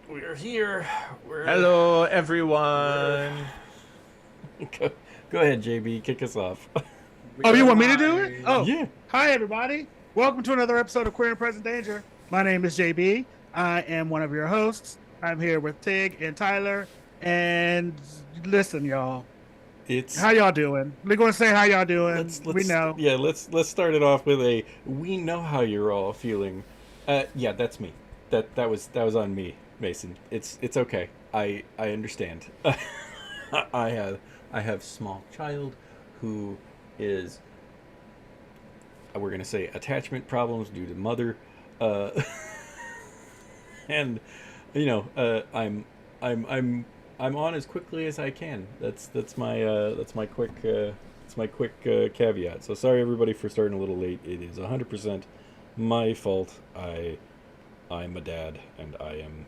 We're here. Hello, everyone. Go ahead, JB. Kick us off. Oh, you want me to do it? Oh, Yeah. Hi, everybody. Welcome to another episode of Queer and Present Danger. My name is JB. I am one of your hosts. I'm here with Tig and Tyler. And listen, y'all. It's How y'all doing? We're going to say how y'all doing. let's We know. yeah, let's start it off with a we know how you're all feeling. Yeah, that's me. That was on me, Mason. It's okay. I understand. I have small child who is we're gonna say attachment problems due to mother, uh, and I'm on as quickly as I can. That's my quick caveat. So sorry everybody for starting a little late. It is 100% my fault. I'm a dad and I am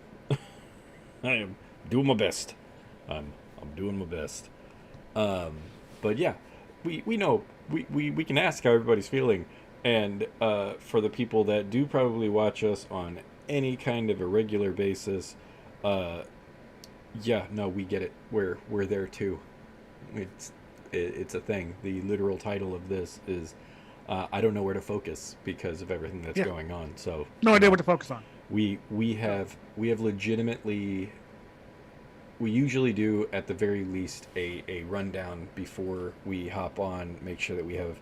I am doing my best. I'm doing my best. But yeah, we know we can ask how everybody's feeling, and for the people that do probably watch us on any kind of a regular basis, yeah, no, we get it. We're there too. It's a thing. The literal title of this is I don't know where to focus because of everything that's Yeah. going on. So No idea what to focus on. we have legitimately, we usually do at the very least a rundown before we hop on, make sure that we have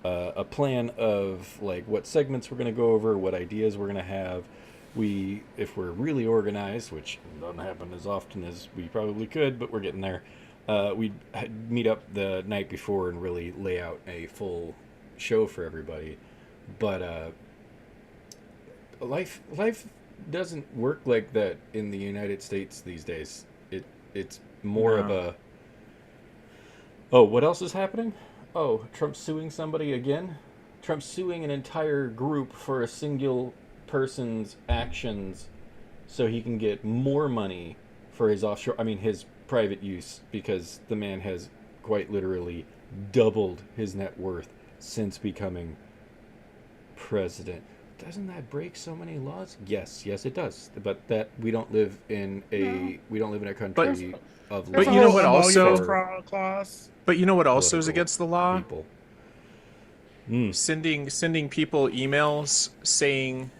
a plan of like what segments we're going to go over, what ideas we're going to have. If we're really organized, which doesn't happen as often as we probably could, but we're getting there, we'd meet up the night before and really lay out a full show for everybody. But life doesn't work like that in the United States these days. It's more of a, oh, what else is happening? Oh, Trump's suing somebody again. Trump's suing an entire group for a single person's actions, so he can get more money for his offshore. I mean, his private use, because the man has quite literally doubled his net worth since becoming president. Doesn't that break so many laws? Yes, it does. But that we don't live in a country of But There's a you know whole what also- clause. But you know what also is political against the law? people. Sending people emails saying,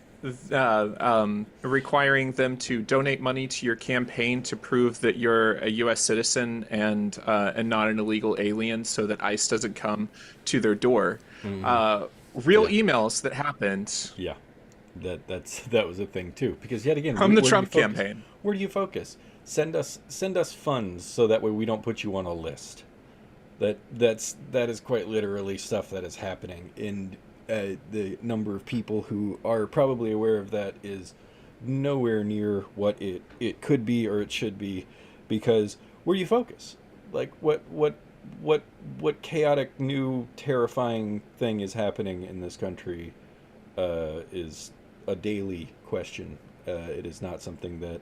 requiring them to donate money to your campaign to prove that you're a U.S. citizen and not an illegal alien, so that ICE doesn't come to their door. Real Yeah. emails that happened. Yeah, that was a thing too. Because yet again, From the where do you Trump focus? campaign. Where do you focus? Send us funds so that way we don't put you on a list. That is quite literally stuff that is happening, and the number of people who are probably aware of that is nowhere near what it could be or it should be, because where do you focus? Like what chaotic new terrifying thing is happening in this country is a daily question. It is not something that,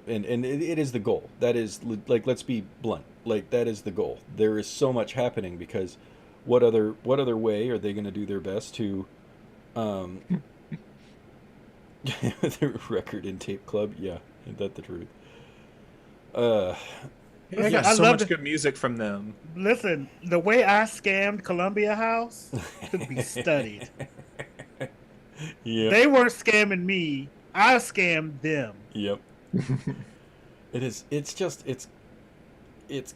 and it is the goal. That is, like, let's be blunt. Like, that is the goal. There is so much happening because what other way are they going to do their best to the record and tape club? Yeah, ain't that the truth? I got I so love much it. good music from them. Listen, the way I scammed Columbia House could be studied. Yeah. They weren't scamming me. I scammed them. Yep. It is. It's just. It's.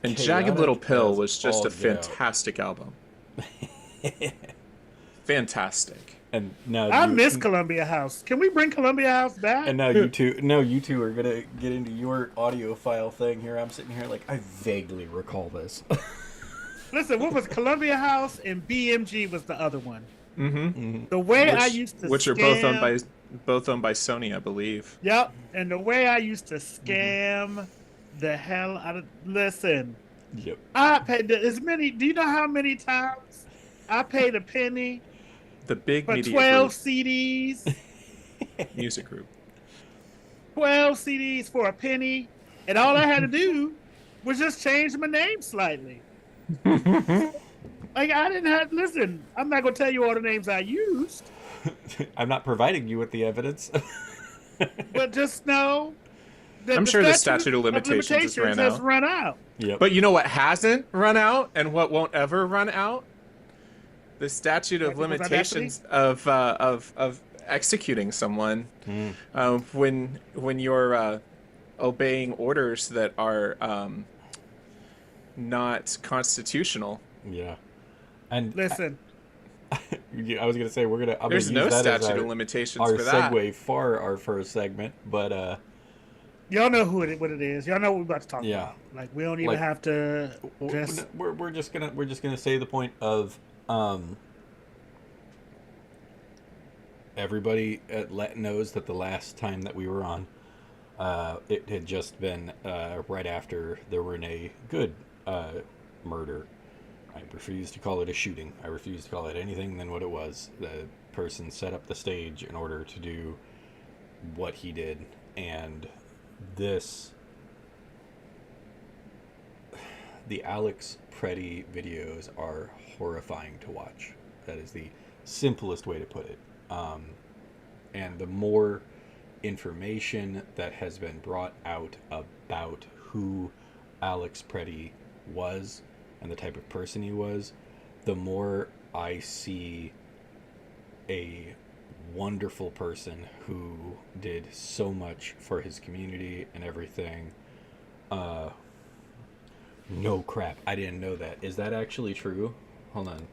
And Jagged Little chaotic Pill as was just all a get out. fantastic album. Fantastic. And now I miss Columbia House. Can we bring Columbia House back? And now you two are gonna get into your audio file thing here. I'm sitting here like I vaguely recall this. Listen, what was Columbia House and BMG was the other one. Mm-hmm. The way I used to which are both owned by Sony, I believe. Yep, and the way I used to scam the hell out of. Listen, Yep. I paid as many. Do you know how many times I paid a penny? The big for media 12 group. CDs. Music group. 12 CDs for a penny, and all I had to do was just change my name slightly. Like I didn't have. Listen, I'm not gonna tell you all the names I used. I'm not providing you with the evidence. But just know that I'm sure the statute of limitations has run out. Yep. But you know what hasn't run out and what won't ever run out? The statute of limitations of executing someone when you're obeying orders that are not constitutional. Yeah. And listen, I was gonna say there's no statute of limitations our for that. segue for our first segment, but y'all know what it is. Y'all know what we're about to talk about. Like we don't even have to. We're just gonna say the point of everybody knows that the last time that we were on, it had just been right after the Renee Good murder. I refuse to call it a shooting. I refuse to call it anything than what it was. The person set up the stage in order to do what he did, and the Alex Pretti videos are horrifying to watch. That is the simplest way to put it. And the more information that has been brought out about who Alex Pretti was and the type of person he was, the more I see a wonderful person who did so much for his community and everything. No crap, I didn't know that. Is that actually true? Hold on.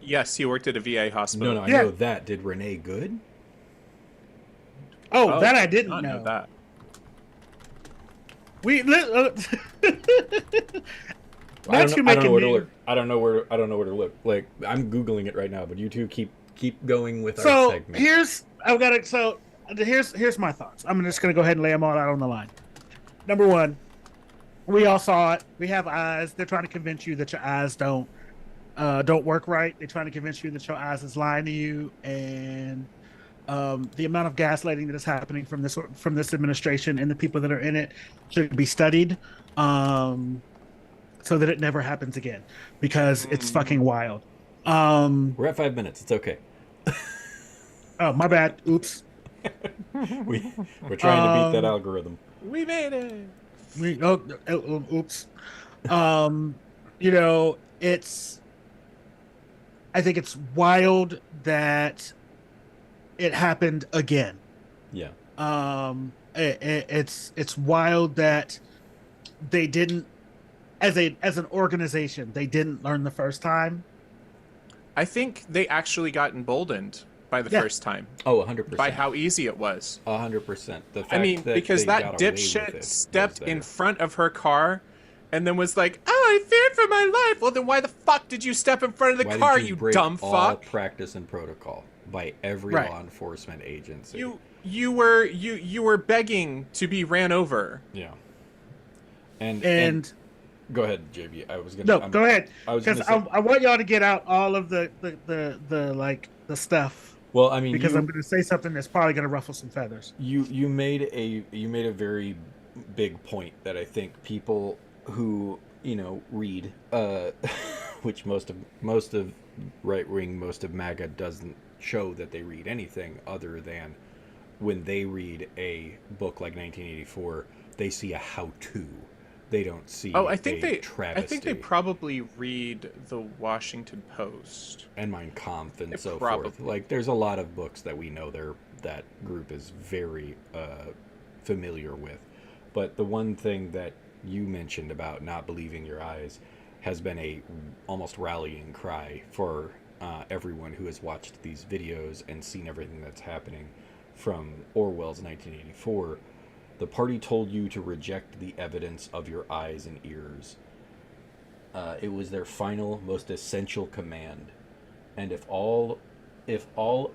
Yes, he worked at a VA hospital. No, I know that. Did Renee Good? Oh, that I didn't know. That. I don't know where to look. I don't know where to look. Like I'm googling it right now, but you two keep going with our segment. Here's my thoughts. I'm just gonna go ahead and lay them all out on the line. Number one, we all saw it. We have eyes. They're trying to convince you that your eyes don't work right. They're trying to convince you that your eyes is lying to you, and the amount of gaslighting that is happening from this administration and the people that are in it should be studied, so that it never happens again, because it's fucking wild. We're at 5 minutes. It's okay. Oh, my bad. Oops. We're trying to beat that algorithm. We made it. Oops. I think it's wild that it happened again. Yeah. It's wild that they didn't, as an organization, they didn't learn the first time. I think they actually got emboldened by the first time. Oh, 100%. By how easy it was. 100%. Because that dipshit stepped in front of her car and then was like, "Oh, I feared for my life." Well, then why the fuck did you step in front of the car, you dumb fuck? All practice and protocol by every law enforcement agency. You were begging to be ran over. Yeah. And go ahead, JB. Go ahead. Because I want y'all to get out all of the stuff. Well, I mean, because I'm going to say something that's probably going to ruffle some feathers. You made a very big point that I think people who read, which most of right wing, most of MAGA doesn't show that they read anything other than when they read a book like 1984, they see a how-to. They don't see travesty. I think they probably read the Washington Post and Mein Kampf and so forth. Like, there's a lot of books that we know that group is very familiar with. But the one thing that you mentioned about not believing your eyes has been a almost rallying cry for everyone who has watched these videos and seen everything that's happening from Orwell's 1984. The party told you to reject the evidence of your eyes and ears. It was their final, most essential command. And if all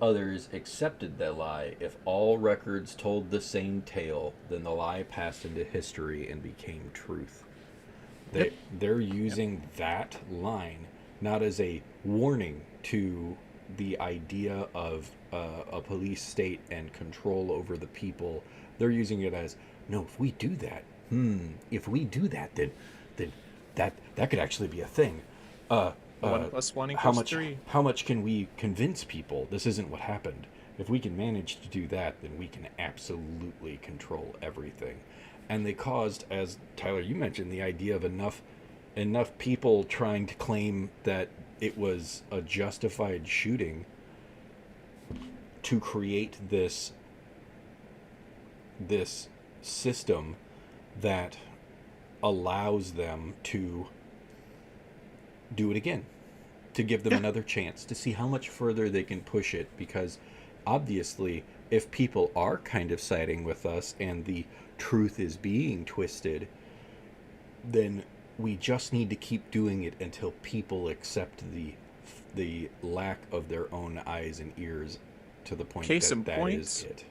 others accepted that lie, if all records told the same tale, then the lie passed into history and became truth. They're using that line not as a warning to the idea of a police state and control over the people. They're using it as, no, if we do that, then that could actually be a thing. 1 + 1 = 3. How much can we convince people this isn't what happened? If we can manage to do that, then we can absolutely control everything. And they caused, as Tyler, you mentioned, the idea of enough people trying to claim that it was a justified shooting to create this system that allows them to do it again, to give them another chance, to see how much further they can push it. Because obviously, if people are kind of siding with us and the truth is being twisted, then we just need to keep doing it until people accept the lack of their own eyes and ears to the point that is it.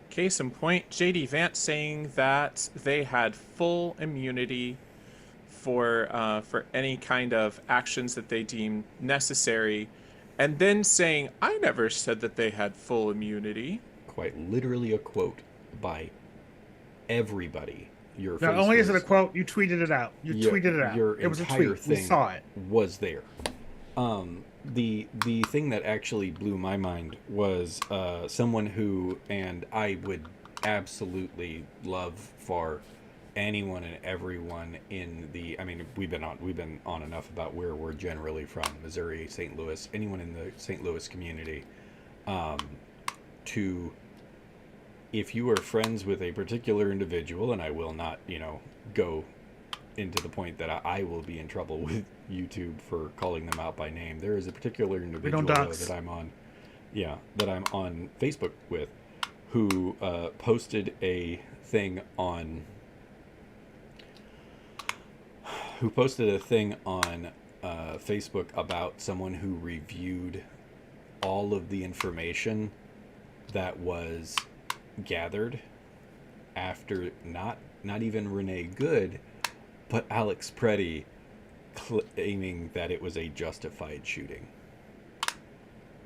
Case in point, J.D. Vance saying that they had full immunity for any kind of actions that they deem necessary, and then saying, I never said that they had full immunity. Quite literally a quote by everybody. Not only is it a quote, you tweeted it out. You tweeted it out. It was a tweet. We saw it. Was there. The thing that actually blew my mind was someone who, and I would absolutely love for anyone and everyone in the, I mean, we've been on enough about where we're generally from, Missouri, St. Louis, anyone in the St. Louis community, to, if you are friends with a particular individual, and I will not, go into the point that I will be in trouble with YouTube for calling them out by name. There is a particular individual that I'm on Facebook with, who posted a thing on Facebook about someone who reviewed all of the information that was gathered after not even Renee Good, but Alex Pretti claiming that it was a justified shooting.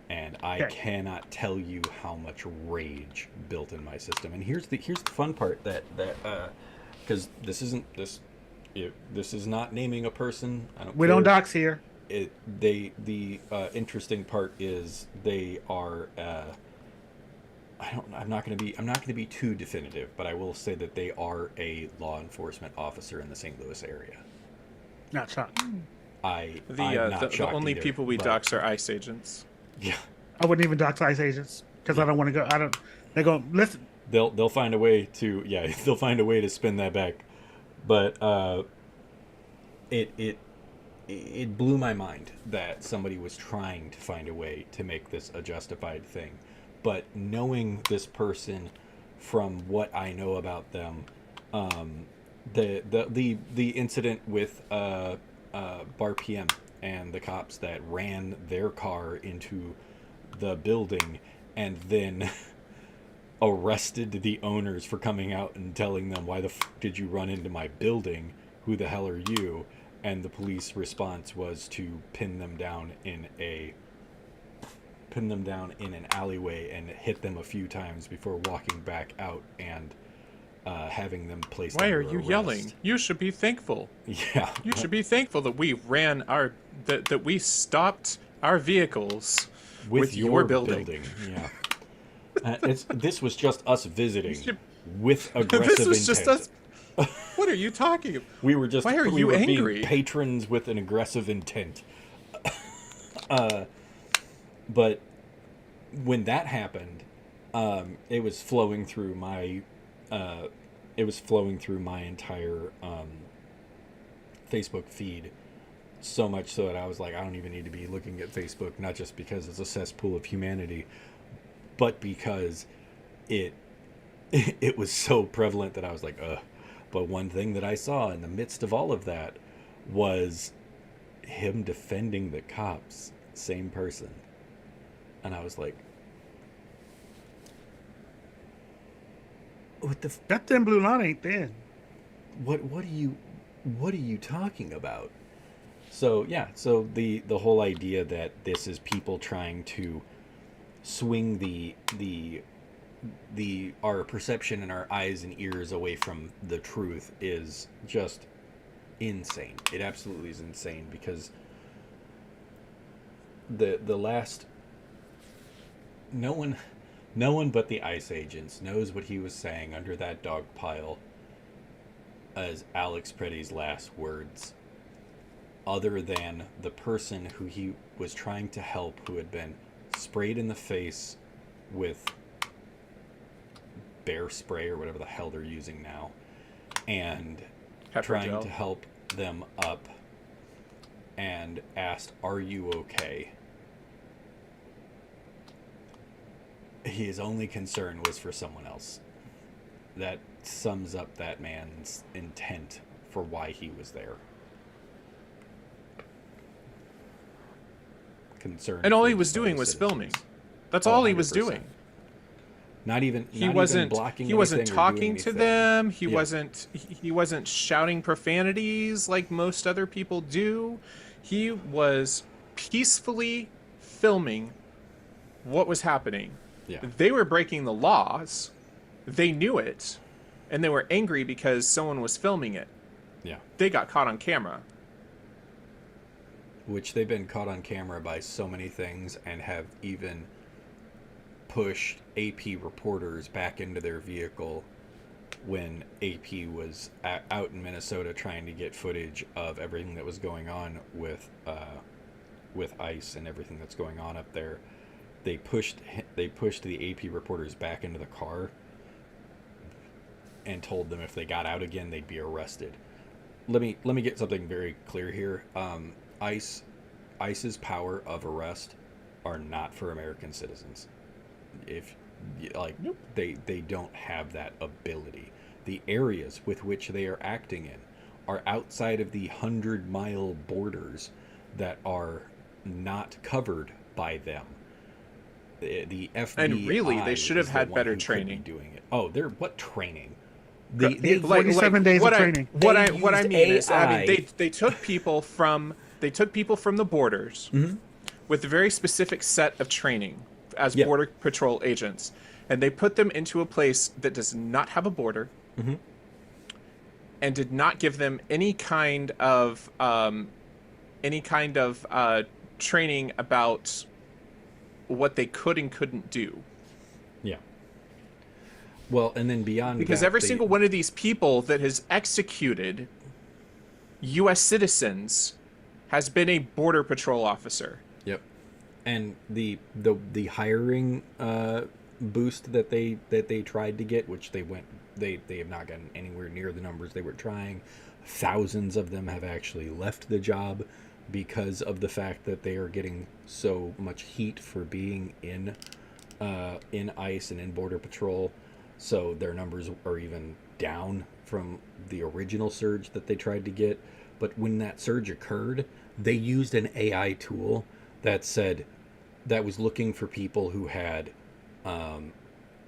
And I cannot tell you how much rage built in my system. And here's the fun part that because this is not naming a person. We don't dox here. The interesting part is they are. I'm not going to be too definitive, but I will say that they are a law enforcement officer in the St. Louis area. Not shocked. The only people we dox are ICE agents. Yeah. I wouldn't even dox ICE agents because I don't want to go. They go listen. They'll find a way to they'll find a way to spin that back, but it blew my mind that somebody was trying to find a way to make this a justified thing. But knowing this person from what I know about them, the incident with Bar PM and the cops that ran their car into the building and then arrested the owners for coming out and telling them, why the did you run into my building? Who the hell are you? And the police response was to pin them down in an alleyway and hit them a few times before walking back out and having them placed under arrest. Why are you yelling? You should be thankful. Yeah. You should be thankful that we ran that we stopped our vehicles with your building. Yeah. This was just us visiting with aggressive This was intent. just us. What are you talking about? We were just. Why are you angry? Being patrons with an aggressive intent. But when that happened, it was flowing through my entire Facebook feed so much so that I was like, I don't even need to be looking at Facebook, not just because it's a cesspool of humanity, but because it it was so prevalent that I was like, ugh. But one thing that I saw in the midst of all of that was him defending the cops, same person. And I was like, what the That thin blue line ain't thin. what are you talking about? So yeah, so the whole idea that this is people trying to swing the our perception and our eyes and ears away from the truth is just insane. It absolutely is insane, because the last no one but the ICE agents knows what he was saying under that dog pile as Alex Pretti's last words, other than the person who he was trying to help, who had been sprayed in the face with bear spray or whatever the hell they're using now, and Pepper trying gel. to help them up, and asked, "Are you okay?" His only concern was for someone else. That sums up that man's intent for why he was there. Concern. And all for he his was fellow doing was citizens. filming. That's Oh, all he was 100%. doing. Not even He wasn't blocking he wasn't anything or talking doing to anything. them. He Yeah. he wasn't shouting profanities like most other people do. He was peacefully filming what was happening. Yeah. They were breaking the laws. They knew it, and they were angry because someone was filming it. Yeah. They got caught on camera. Which they've been caught on camera by so many things, and have even pushed AP reporters back into their vehicle when AP was out in Minnesota trying to get footage of everything that was going on with ICE and everything that's going on up there. They pushed the AP reporters back into the car and told them if they got out again, they'd be arrested. Let me get something very clear here. ICE's power of arrest are not for American citizens. If Nope. they don't have that ability. The areas with which they are acting in are outside of the 100-mile borders that are not covered by them. The FBI And really, they should have is the had one better who could be training. doing it. Oh, they're what training? Like, 47 days what of I- training. What They I used mean is, I mean, AI. they took people from the borders with a very specific set of training as Yeah. border patrol agents, and they put them into a place that does not have a border, and did not give them any kind of training about what they could and couldn't do. Yeah. Well, and then beyond Because that, every they- single one of these people that has executed U.S. citizens has been a border patrol officer. Yep. And the hiring boost that they tried to get, which they have not gotten anywhere near the numbers they were trying. Thousands of them have actually left the job because of the fact that they are getting so much heat for being in ICE and in Border Patrol. So their numbers are even down from the original surge that they tried to get. But when that surge occurred, they used an AI tool that was looking for people who had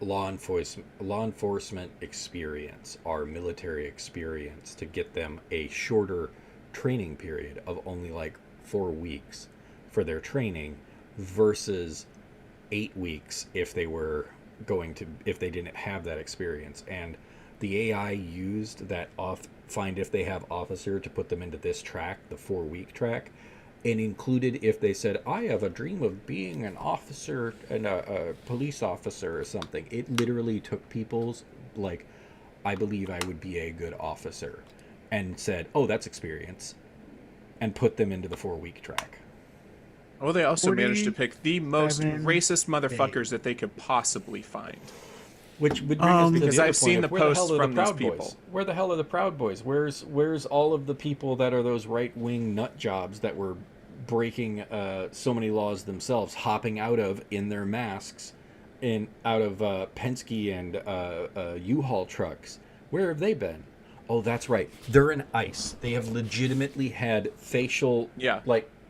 law enforcement experience or military experience to get them a shorter training period of only like 4 weeks for their training versus 8 weeks if they didn't have that experience. And the AI used that find if they have officer to put them into this track, the 4-week track, and included if they said, I have a dream of being an officer and a police officer or something. It literally took people's, like, I believe I would be a good officer, and said, oh, that's experience, and put them into the 4-week track. Oh, they also managed to pick the most 47 racist motherfuckers that they could possibly find. Which would bring us to Because the other I've seen point the of where the hell posts are the from these Proud people. Boys? Where the hell are the Proud Boys? Where's all of the people that are those right-wing nut jobs that were breaking so many laws themselves, hopping out of in their masks, out of Penske and U-Haul trucks? Where have they been? Oh, that's right. They're in ICE. They have legitimately had facial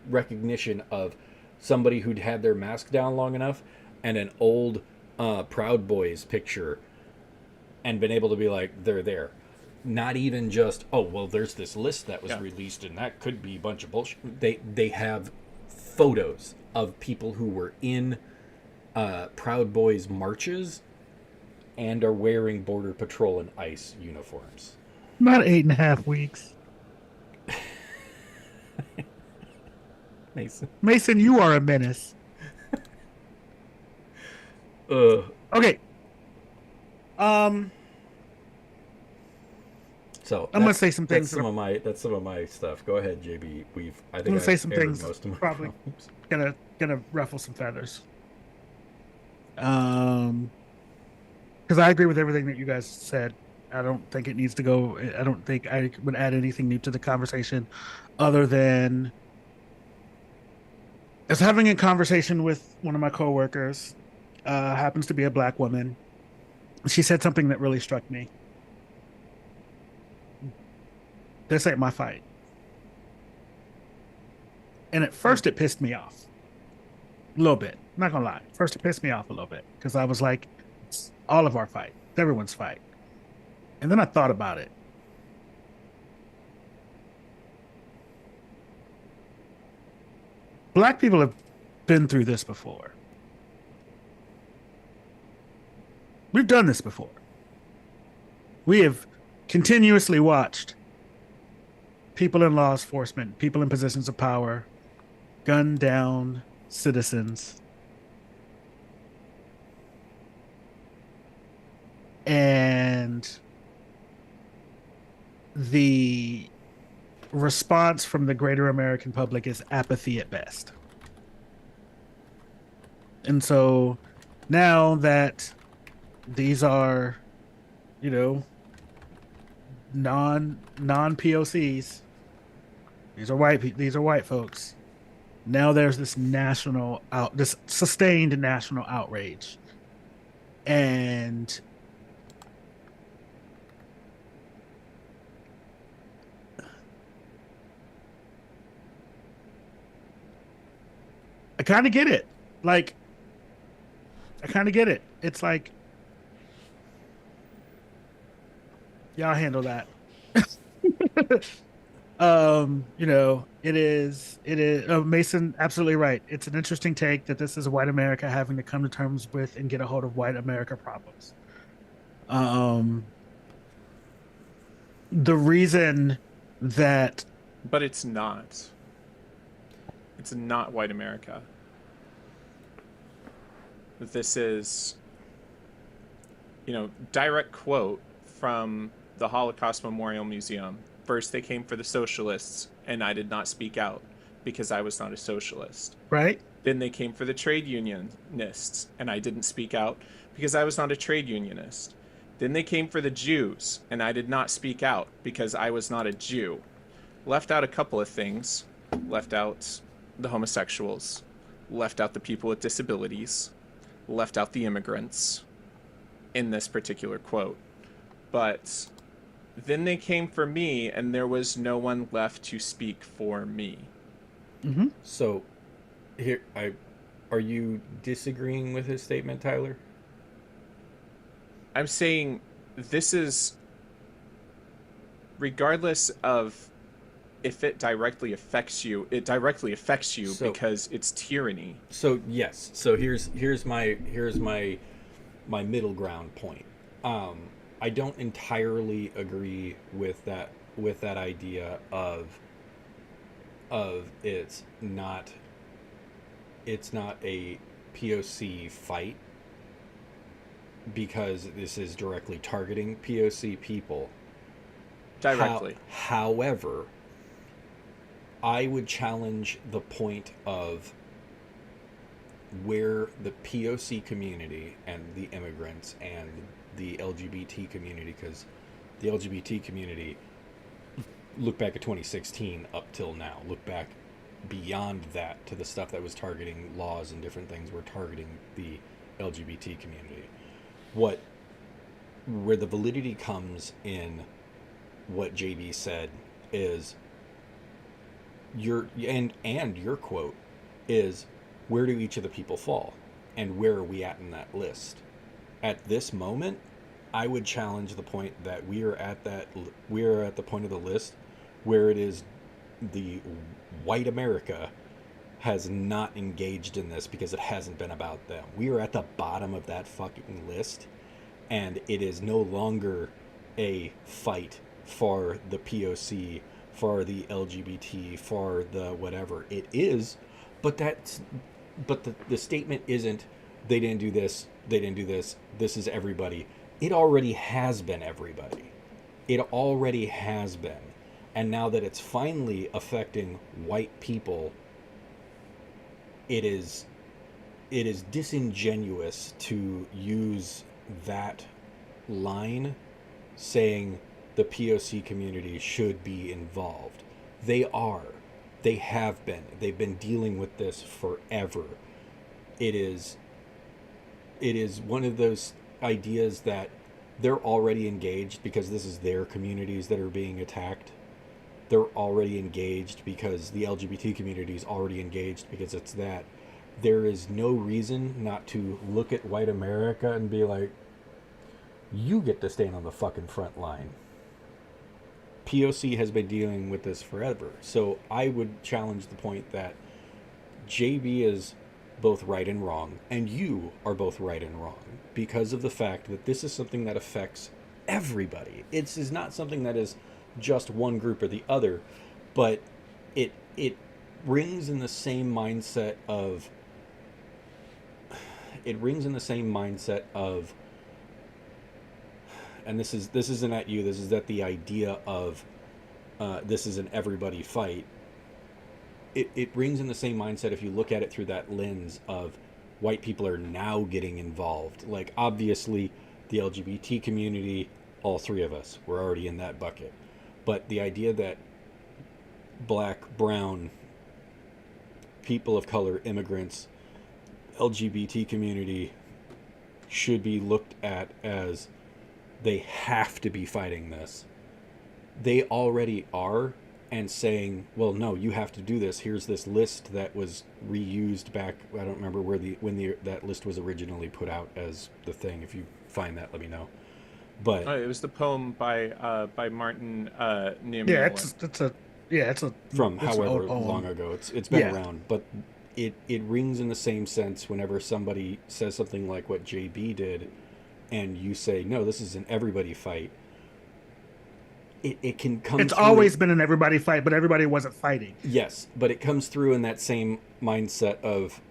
recognition of somebody who'd had their mask down long enough and an old Proud Boys picture and been able to be like, they're there. Not even just, oh, well, there's this list that was released and that could be a bunch of bullshit. They have photos of people who were in Proud Boys marches and are wearing Border Patrol and ICE uniforms. Not 8.5 weeks. Mason, you are a menace. Okay. So I'm gonna say some things. That's some of my stuff. Go ahead, JB. I'm gonna say some things. Most of my probably problems. gonna ruffle some feathers. Because I agree with everything that you guys said. I don't think it needs to go. I don't think I would add anything new to the conversation, other than I was having a conversation with one of my coworkers. Happens to be a black woman. She said something that really struck me. This ain't my fight. And at first it pissed me off. A little bit. I'm not gonna lie. First it pissed me off a little bit. Because I was like, it's all of our fight. It's everyone's fight. And then I thought about it. Black people have been through this before. We've done this before. We have continuously watched people in law enforcement, people in positions of power, gun down citizens. And the response from the greater American public is apathy at best. And so now that these are, non POCs, these are white folks. Now there's this this sustained national outrage. And I kind of get it. It's like, y'all handle that. It is Mason, absolutely right. It's an interesting take that this is white America having to come to terms with and get a hold of white America problems. The reason that... But it's not. It's not white America. This is, direct quote from the Holocaust Memorial Museum. First, they came for the socialists, and I did not speak out because I was not a socialist. Right. Then they came for the trade unionists, and I didn't speak out because I was not a trade unionist. Then they came for the Jews, and I did not speak out because I was not a Jew. Left out a couple of things. Left out the homosexuals. Left out the people with disabilities. Left out the immigrants in this particular quote. But then they came for me, and there was no one left to speak for me. Mm-hmm. So, are you disagreeing with his statement, Tyler? I'm saying this is, regardless of if it directly affects you, because it's tyranny. So yes. So here's my middle ground point. I don't entirely agree with that idea of it's not a POC fight because this is directly targeting POC people. Directly. However, I would challenge the point of where the POC community and the immigrants and the LGBT community, because the LGBT community, look back at 2016 up till now, look back beyond that to the stuff that was targeting laws and different things were targeting the LGBT community. Where the validity comes in what JB said is your quote is, where do each of the people fall and where are we at in that list? At this moment, I would challenge the point that we are at the point of the list where it is the white America has not engaged in this because it hasn't been about them. We are at the bottom of that fucking list, and it is no longer a fight for the POC, for the LGBT, for the whatever. It is, but the statement isn't, they didn't do this, this is everybody. It already has been everybody. It already has been. And now that it's finally affecting white people, it is disingenuous to use that line saying the POC community should be involved. They are. They have been. They've been dealing with this forever. It is one of those ideas that they're already engaged because this is their communities that are being attacked. They're already engaged because the LGBT community is already engaged because it's that. There is no reason not to look at white America and be like, you get to stand on the fucking front line. POC has been dealing with this forever. So I would challenge the point that JB is both right and wrong, and you are both right and wrong, because of the fact that this is something that affects everybody. It is not something that is just one group or the other, but it rings in the same mindset of and this isn't at you, this is at the idea of this is an everybody fight. It rings in the same mindset if you look at it through that lens of white people are now getting involved. Like, obviously the LGBT community, all three of us, we're already in that bucket. But the idea that black, brown, people of color, immigrants, LGBT community should be looked at as they have to be fighting this. They already are, and saying, well, no, you have to do this. Here's this list that was reused back, I don't remember when that list was originally put out as the thing. If you find that, let me know. But it was the poem by Martin Niemöller. Yeah, it's from however long ago. It's been around, but it rings in the same sense whenever somebody says something like what JB did, and you say, no, this is an everybody fight. It can come. It's always been an everybody fight, but everybody wasn't fighting. Yes, but it comes through in that same mindset of,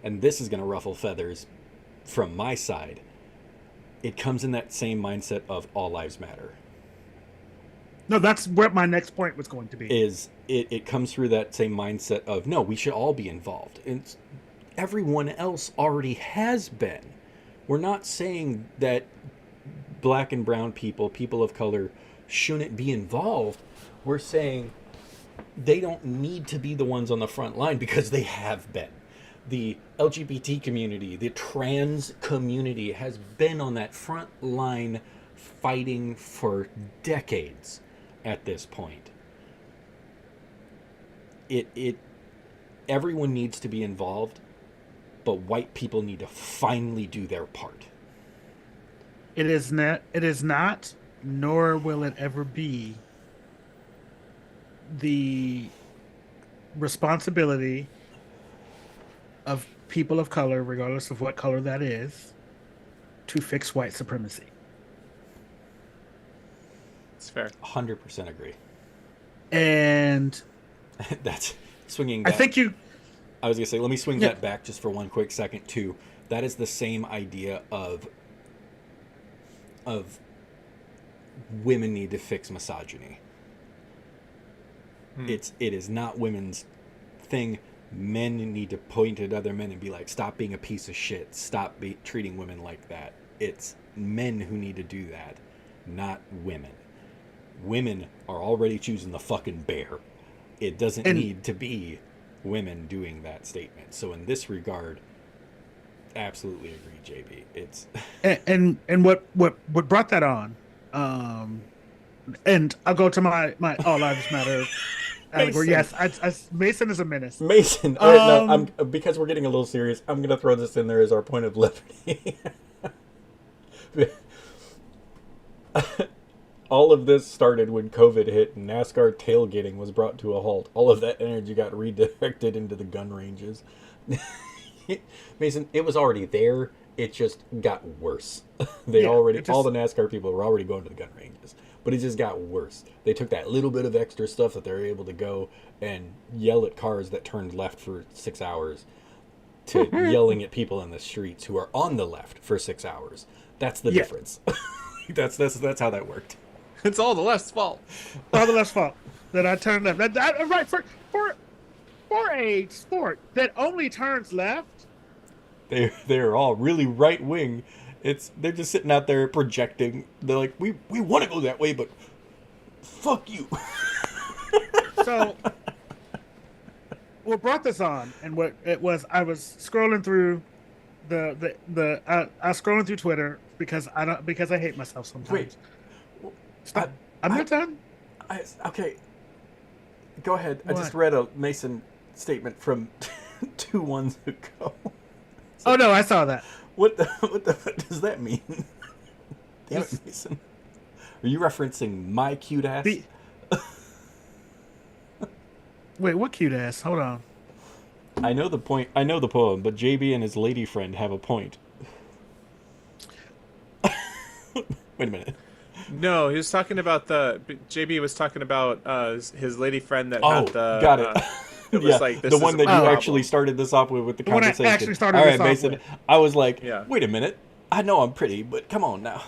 and this is going to ruffle feathers from my side. It comes in that same mindset of all lives matter. No, that's where my next point was going to be. It comes through that same mindset of, no, we should all be involved. And everyone else already has been. We're not saying that black and brown people of color, shouldn't be involved. We're saying they don't need to be the ones on the front line because they have been. The LGBT community, the trans community has been on that front line fighting for decades at this point. Everyone needs to be involved, but white people need to finally do their part. It is not, nor will it ever be, the responsibility of people of color, regardless of what color that is, to fix white supremacy. It's fair. 100% agree. And that's swinging back. I was going to say, let me swing that back just for one quick second, too. That is the same idea of women need to fix misogyny. It is not women's thing. Men need to point at other men and be like, stop being a piece of shit. Stop treating women like that. It's men who need to do that, not women. Women are already choosing the fucking bear. It doesn't need to be women doing that statement. So in this regard, absolutely agree, JB. It's and what brought that on, and I'll go to my All Lives Matter allegory. Yes, Mason is a menace. Mason. All right, now, because we're getting a little serious, I'm going to throw this in there as our point of levity. All of this started when COVID hit and NASCAR tailgating was brought to a halt. All of that energy got redirected into the gun ranges. Mason, it was already there. It just got worse. All the NASCAR people were already going to the gun ranges. But it just got worse. They took that little bit of extra stuff that they're able to go and yell at cars that turned left for 6 hours to yelling at people in the streets who are on the left for 6 hours. That's the difference. That's how that worked. It's all the left's fault. All the left's fault that I turned left. Right, for a sport that only turns left. They're all really right wing. They're just sitting out there projecting. They're like, we want to go that way, but fuck you. So what brought this on, and what it was, I was scrolling through I was scrolling through Twitter because I hate myself sometimes. Wait, stop. I'm not done. Okay, go ahead. What? I just read a Mason statement from 2 months ago. Oh no, I saw that. What the fuck does that mean? Damn it, Mason. Are you referencing my cute ass? Wait, what cute ass? Hold on. I know the point. I know the poem, but JB and his lady friend have a point. Wait a minute. No, he was talking about JB was talking about his lady friend that had the. Got it. It was like this the one that you problem. actually started this off with the conversation. One I actually started All this right, Mason. with. I was like, Yeah. wait a minute. I know I'm pretty, but come on now.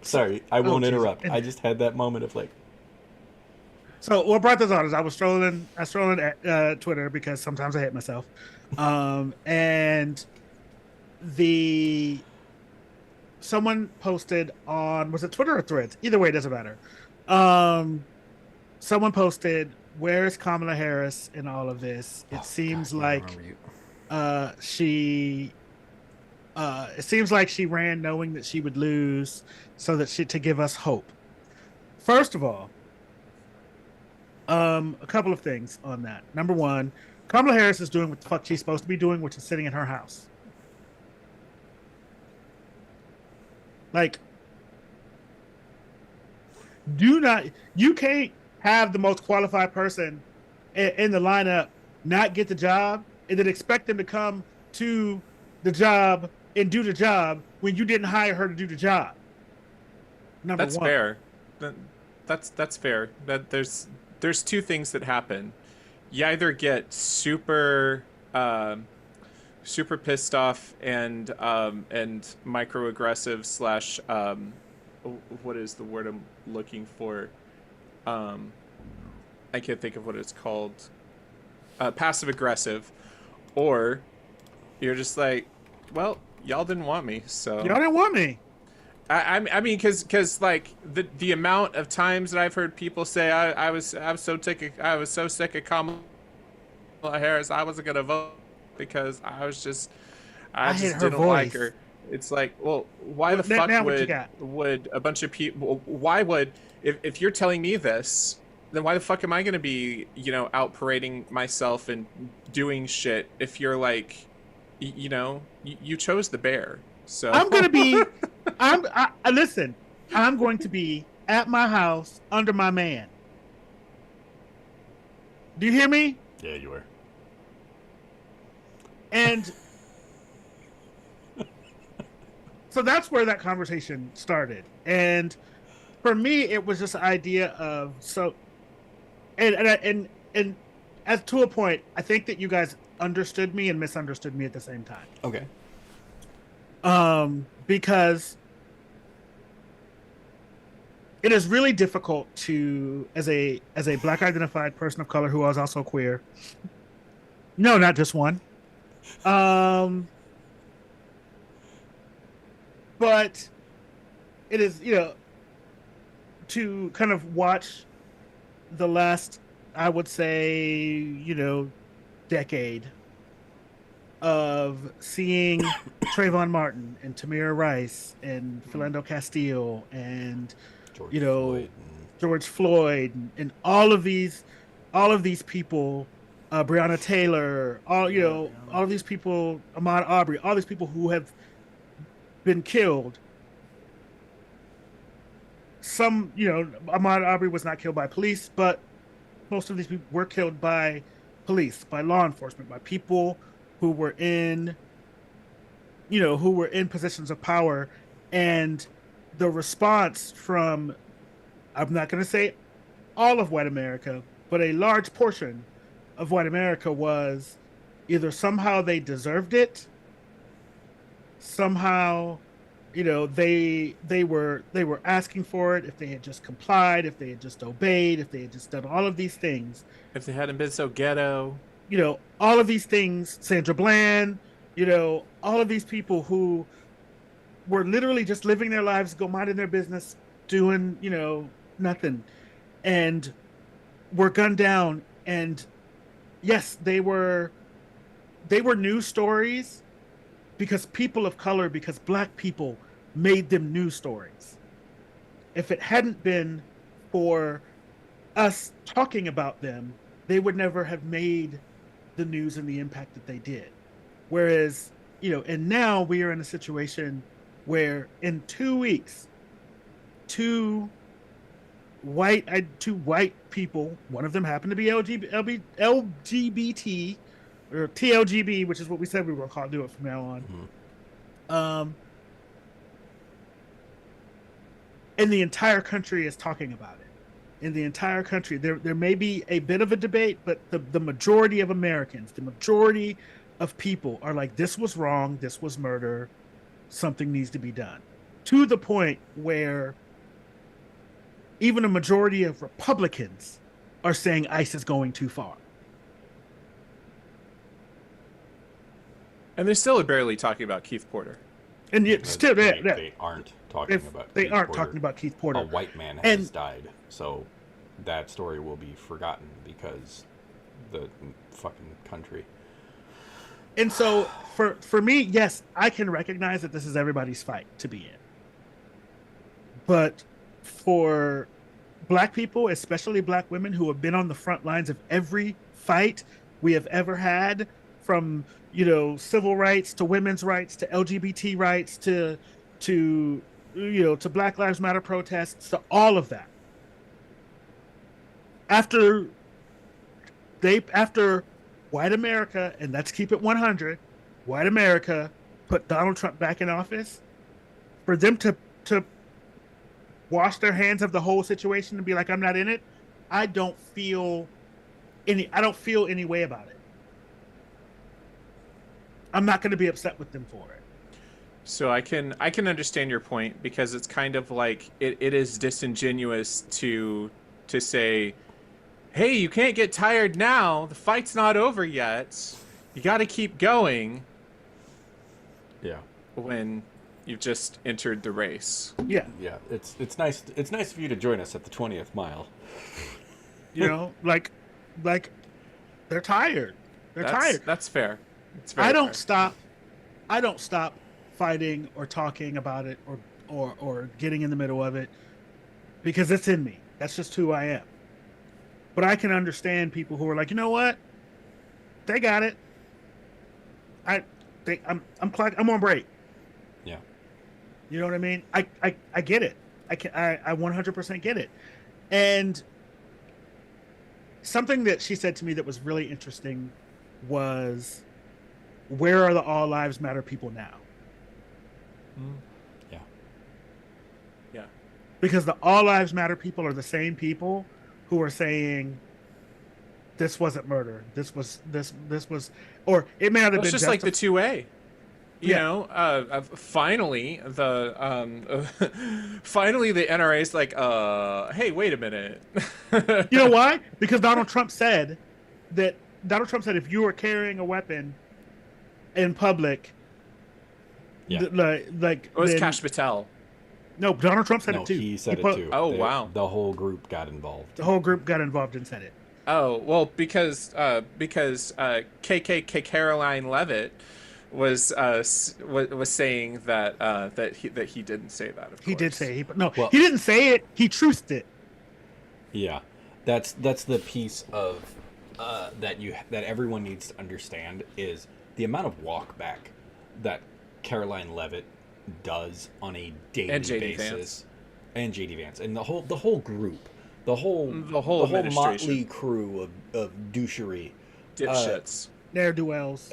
Sorry, I won't interrupt. I just had that moment of like. So what brought this on is I was strolling at Twitter because sometimes I hate myself, and someone posted on, was it Twitter or Threads? Either way, it doesn't matter. Someone posted, "Where is Kamala Harris in all of this? It seems like she ran knowing that she would lose, so that to give us hope." First of all, a couple of things on that. Number one, Kamala Harris is doing what the fuck she's supposed to be doing, which is sitting in her house. Like, you can't have the most qualified person in the lineup not get the job and then expect them to come to the job and do the job when you didn't hire her to do the job. That's fair. That's fair. That there's 2 things that happen. You either get super pissed off and microaggressive / what is the word I'm looking for? I can't think of what it's called. Passive aggressive, or you're just like, well, y'all didn't want me, so y'all didn't want me. I mean, because like the amount of times that I've heard people say I was so sick of Kamala Harris, I wasn't gonna vote because I just didn't like her. It's like, well, why the fuck would a bunch of people? Why would if you're telling me this, then why the fuck am I gonna be out parading myself and doing shit if you're like, you chose the bear. So I'm gonna be. Listen. I'm going to be at my house under my man. Do you hear me? Yeah, you are. And so that's where that conversation started. And for me, it was just an idea of and as to a point, I think that you guys understood me and misunderstood me at the same time. Okay. Because it is really difficult to, as a black identified person of color who was also queer, No, not just one. Um, but it is, to kind of watch the last, I would say, decade of seeing Trayvon Martin and Tamir Rice and Philando Castile and George you know Floyd. George Floyd and all of these people, Breonna Taylor, all of these people, Ahmaud Arbery, all these people who have been killed. Some, Ahmaud Arbery was not killed by police, but most of these people were killed by police, by law enforcement, by people who were in, who were in positions of power. And the response from, I'm not going to say all of white America, but a large portion of white America was either somehow they deserved it, somehow, they were asking for it if they had just complied, if they had just obeyed, if they had just done all of these things. If they hadn't been so ghetto. All of these things, Sandra Bland, all of these people who were literally just living their lives, go minding their business, doing, nothing, and were gunned down. And yes, they were news stories because people of color, because black people made them news stories. If it hadn't been for us talking about them, they would never have made the news and the impact that they did. Whereas, and now we are in a situation where in 2 weeks, two white people, one of them happened to be LGBT or TLGB, which is what we said we were going to do it from now on. Mm-hmm. And the entire country is talking about it. In the entire country, there may be a bit of a debate, but the majority of Americans, the majority of people are like, this was wrong, this was murder, something needs to be done. To the point where even a majority of Republicans are saying ICE is going too far. And they're still barely talking about Keith Porter. And yet, still, they aren't talking about. They Keith aren't Porter. talking about Keith Porter. A white man has died, so that story will be forgotten because the fucking country. And so, for me, yes, I can recognize that this is everybody's fight to be in. But for black people, especially black women who have been on the front lines of every fight we have ever had, from civil rights to women's rights to LGBT rights to Black Lives Matter protests, to all of that. After white America, and let's keep it 100, white America put Donald Trump back in office, for them to wash their hands of the whole situation and be like, I'm not in it, I don't feel any way about it. I'm not going to be upset with them for it. So I can understand your point, because it's kind of like it is disingenuous to say, hey, you can't get tired now. The fight's not over yet. You got to keep going. Yeah. When you've just entered the race. Yeah. Yeah. It's nice. It's nice of you to join us at the 20th mile. Like they're tired. They're tired. That's fair. I don't stop fighting or talking about it or getting in the middle of it because it's in me. That's just who I am. But I can understand people who are like, you know what? They got it. I'm on break. Yeah. You know what I mean? I get it. I 100% get it. And something that she said to me that was really interesting was, where are the All Lives Matter people now? Yeah. Yeah. Because the All Lives Matter people are the same people who are saying this wasn't murder. This was, or it may not have been just like the 2A. You know, finally the NRA's like, hey, wait a minute. You know why? Because Donald Trump said that Donald Trump said if you were carrying a weapon in public, Yeah. like It was then, Kash Patel. no, Donald Trump said No, it too. he said it put- too. Oh, wow. The whole group got involved. The whole group got involved and said it. Oh well, because KKK Caroline Levitt was saying that he didn't say that. Of He course. did say no. Well- He didn't say it. He truthed it. Yeah, that's the piece of that everyone needs to understand is the amount of walk back that Caroline Levitt does on a daily And JD basis, Vance. and JD Vance, and the whole group, the whole administration. motley crew of douchery, Dipshits. Ne'er-do-wells.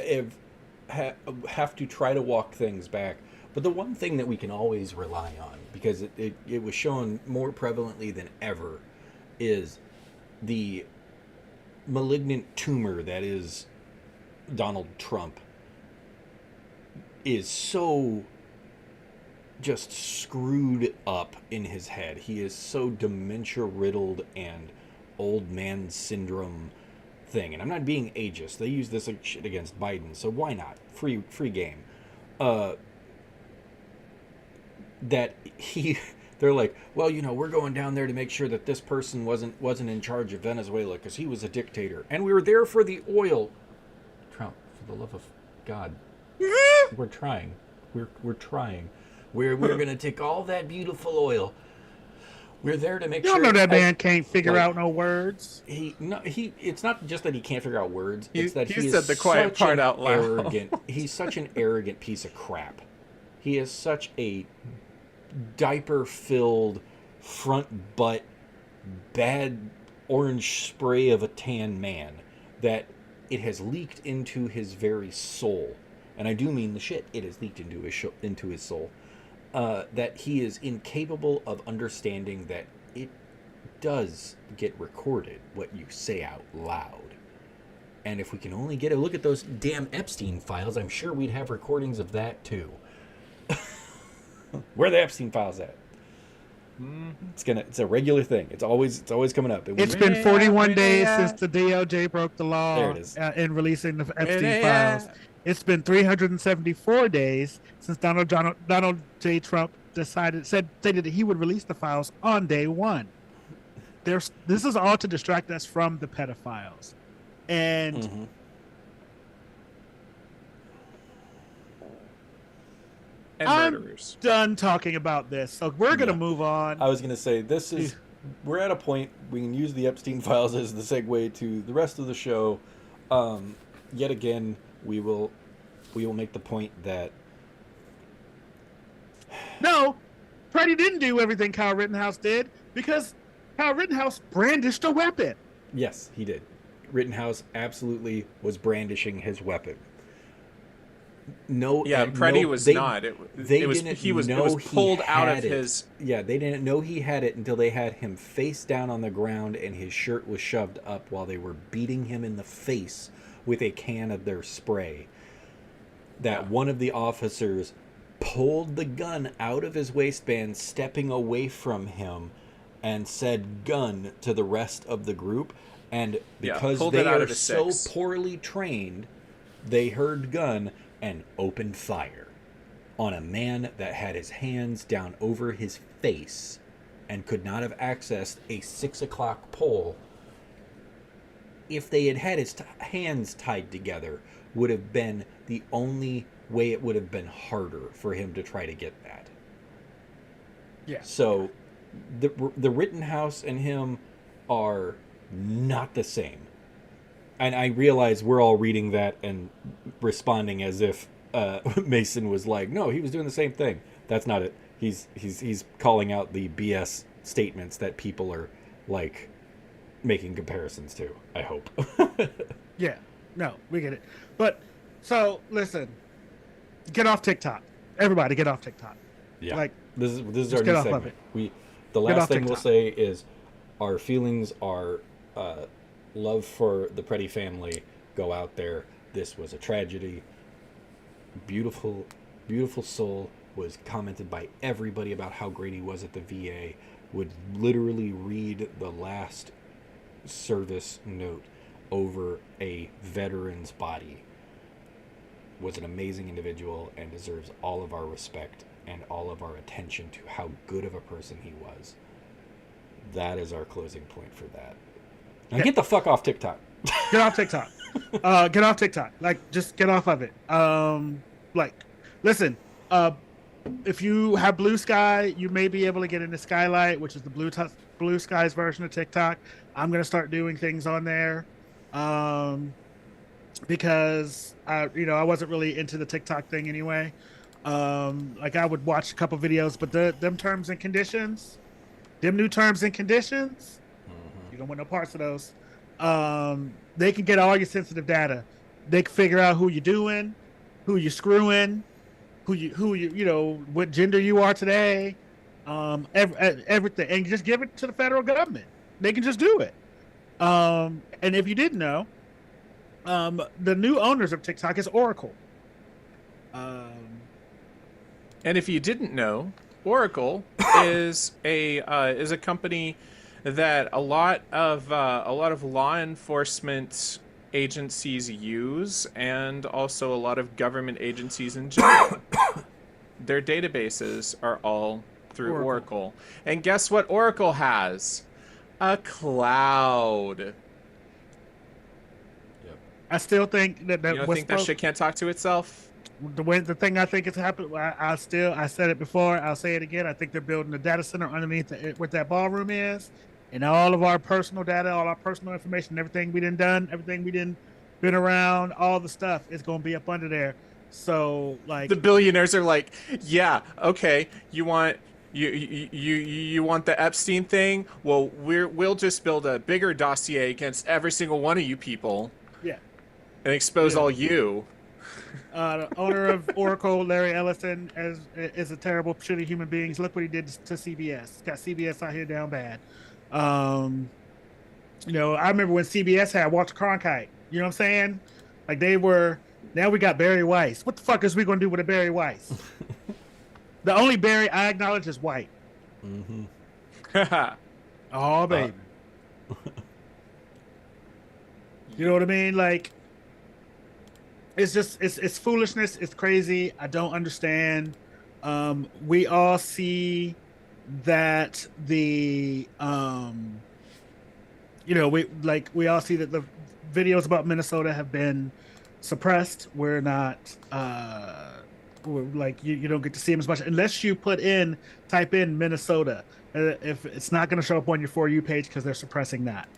have to try to walk things back. But the one thing that we can always rely on, because it was shown more prevalently than ever, is the malignant tumor that is Donald Trump is so just screwed up in his head. He is so dementia riddled and old man syndrome thing. And I'm not being ageist. They use this like shit against Biden, so why not? Free game. That they're like, well, we're going down there to make sure that this person wasn't in charge of Venezuela because he was a dictator, and we were there for the oil. Trump, for the love of God, we're trying. We're trying. We're gonna take all that beautiful oil. We're there to make You sure. don't know that man can't figure out no words. It's not just that he can't figure out words. It's that he he said is the quiet such part an out loud. arrogant. He's such an arrogant piece of crap. He is such a diaper-filled, front butt, bad orange spray of a tan man that it has leaked into his very soul. And I do mean the shit. It has leaked into his soul. That he is incapable of understanding that it does get recorded, what you say out loud. And if we can only get a look at those damn Epstein files, I'm sure we'd have recordings of that too. Where are the Epstein files at? It's a regular thing. It's always coming up. It's been 41 days since the DOJ broke the law There it is. in releasing the Epstein files. It's been 374 days since Donald J. Trump stated that he would release the files on day one. This is all to distract us from the pedophiles, and And I'm murderers. done talking about this. So we're gonna move on. I was going to say, we're at a point we can use the Epstein files as the segue to the rest of the show. Yet again, we will make the point that No, Pretti didn't do everything Kyle Rittenhouse did because Kyle Rittenhouse brandished a weapon. yes, he did. Rittenhouse absolutely was brandishing his weapon. No, Yeah, Pretti was not. It was pulled out of his. Yeah, they didn't know he had it until they had him face down on the ground and his shirt was shoved up while they were beating him in the face with a can of their spray. That one of the officers pulled the gun out of his waistband, stepping away from him, and said "gun" to the rest of the group. And because they are so poorly trained, they heard "gun" and opened fire on a man that had his hands down over his face and could not have accessed a 6 o'clock pole. If they had had his hands tied together, would have been the only way it would have been harder for him to try to get that. Yeah. So the Rittenhouse and him are not the same. And I realize we're all reading that and responding as if Mason was like, no, he was doing the same thing. That's not it. He's calling out the BS statements that people are like making comparisons to, I hope. Yeah. No, we get it. But so listen, get off TikTok. Everybody get off TikTok. Yeah. Like this is our get new off of segment. it. The Get last off thing we'll TikTok. say is our feelings are love for the Pretti family. Go out there. This was a tragedy. Beautiful, beautiful soul. Was commented by everybody about how great he was at the VA. Would literally read the last service note over a veteran's body was an amazing individual and deserves all of our respect and all of our attention to how good of a person he was. That is our closing point for that. Now get the fuck off TikTok. Get off TikTok. Get off TikTok. Like, just get off of it. Like, listen. If you have Blue Sky, you may be able to get into Skylight, which is the Blue Sky's version of TikTok. I'm gonna start doing things on there, because I wasn't really into the TikTok thing anyway. Like, I would watch a couple videos, but them terms and conditions, them new terms and conditions, you don't want no parts of those. They can get all your sensitive data. They can figure out who you're doing, who you're screwing, who you what gender you are today, everything, and just give it to the federal government. They can just do it. And if you didn't know, the new owners of TikTok is Oracle. And if you didn't know, Oracle is a company that a lot of law enforcement agencies use, and also a lot of government agencies in general. Their databases are all through Oracle. And guess what Oracle has? A cloud. Yep. I still think that You don't think that shit can't talk to itself? The thing I think is happening. I said it before. I'll say it again. I think they're building a data center underneath where that ballroom is, and all of our personal data, all our personal information, everything we done, everything we been around, all the stuff is going to be up under there. So, like, The billionaires are like, yeah, okay, you want the Epstein thing? Well, we'll just build a bigger dossier against every single one of you people. Yeah. And expose all you. The owner of Oracle, Larry Ellison, is a terrible, shitty human being. Look what he did to CBS. Got CBS out here down bad. I remember when CBS had Walter Cronkite. You know what I'm saying? Like, they were. Now we got Barry Weiss. What the fuck is we gonna do with a Barry Weiss? The only Barry I acknowledge is white. Mm-hmm. Oh, baby. You know what I mean? Like, it's just it's foolishness. It's crazy. I don't understand. We all see that we all see that the videos about Minnesota have been suppressed. We're not you don't get to see them as much unless you type in Minnesota. If it's not going to show up on your For You page because they're suppressing that.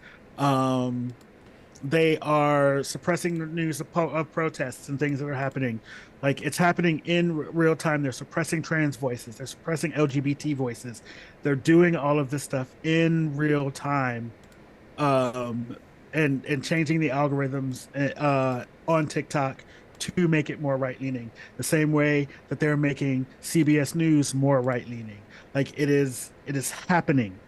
They are suppressing the news of protests and things that are happening. Like, it's happening in real time. They're suppressing trans voices. They're suppressing LGBT voices. They're doing all of this stuff in real time, and changing the algorithms on TikTok to make it more right-leaning. The same way that they're making CBS News more right-leaning. Like, it is happening,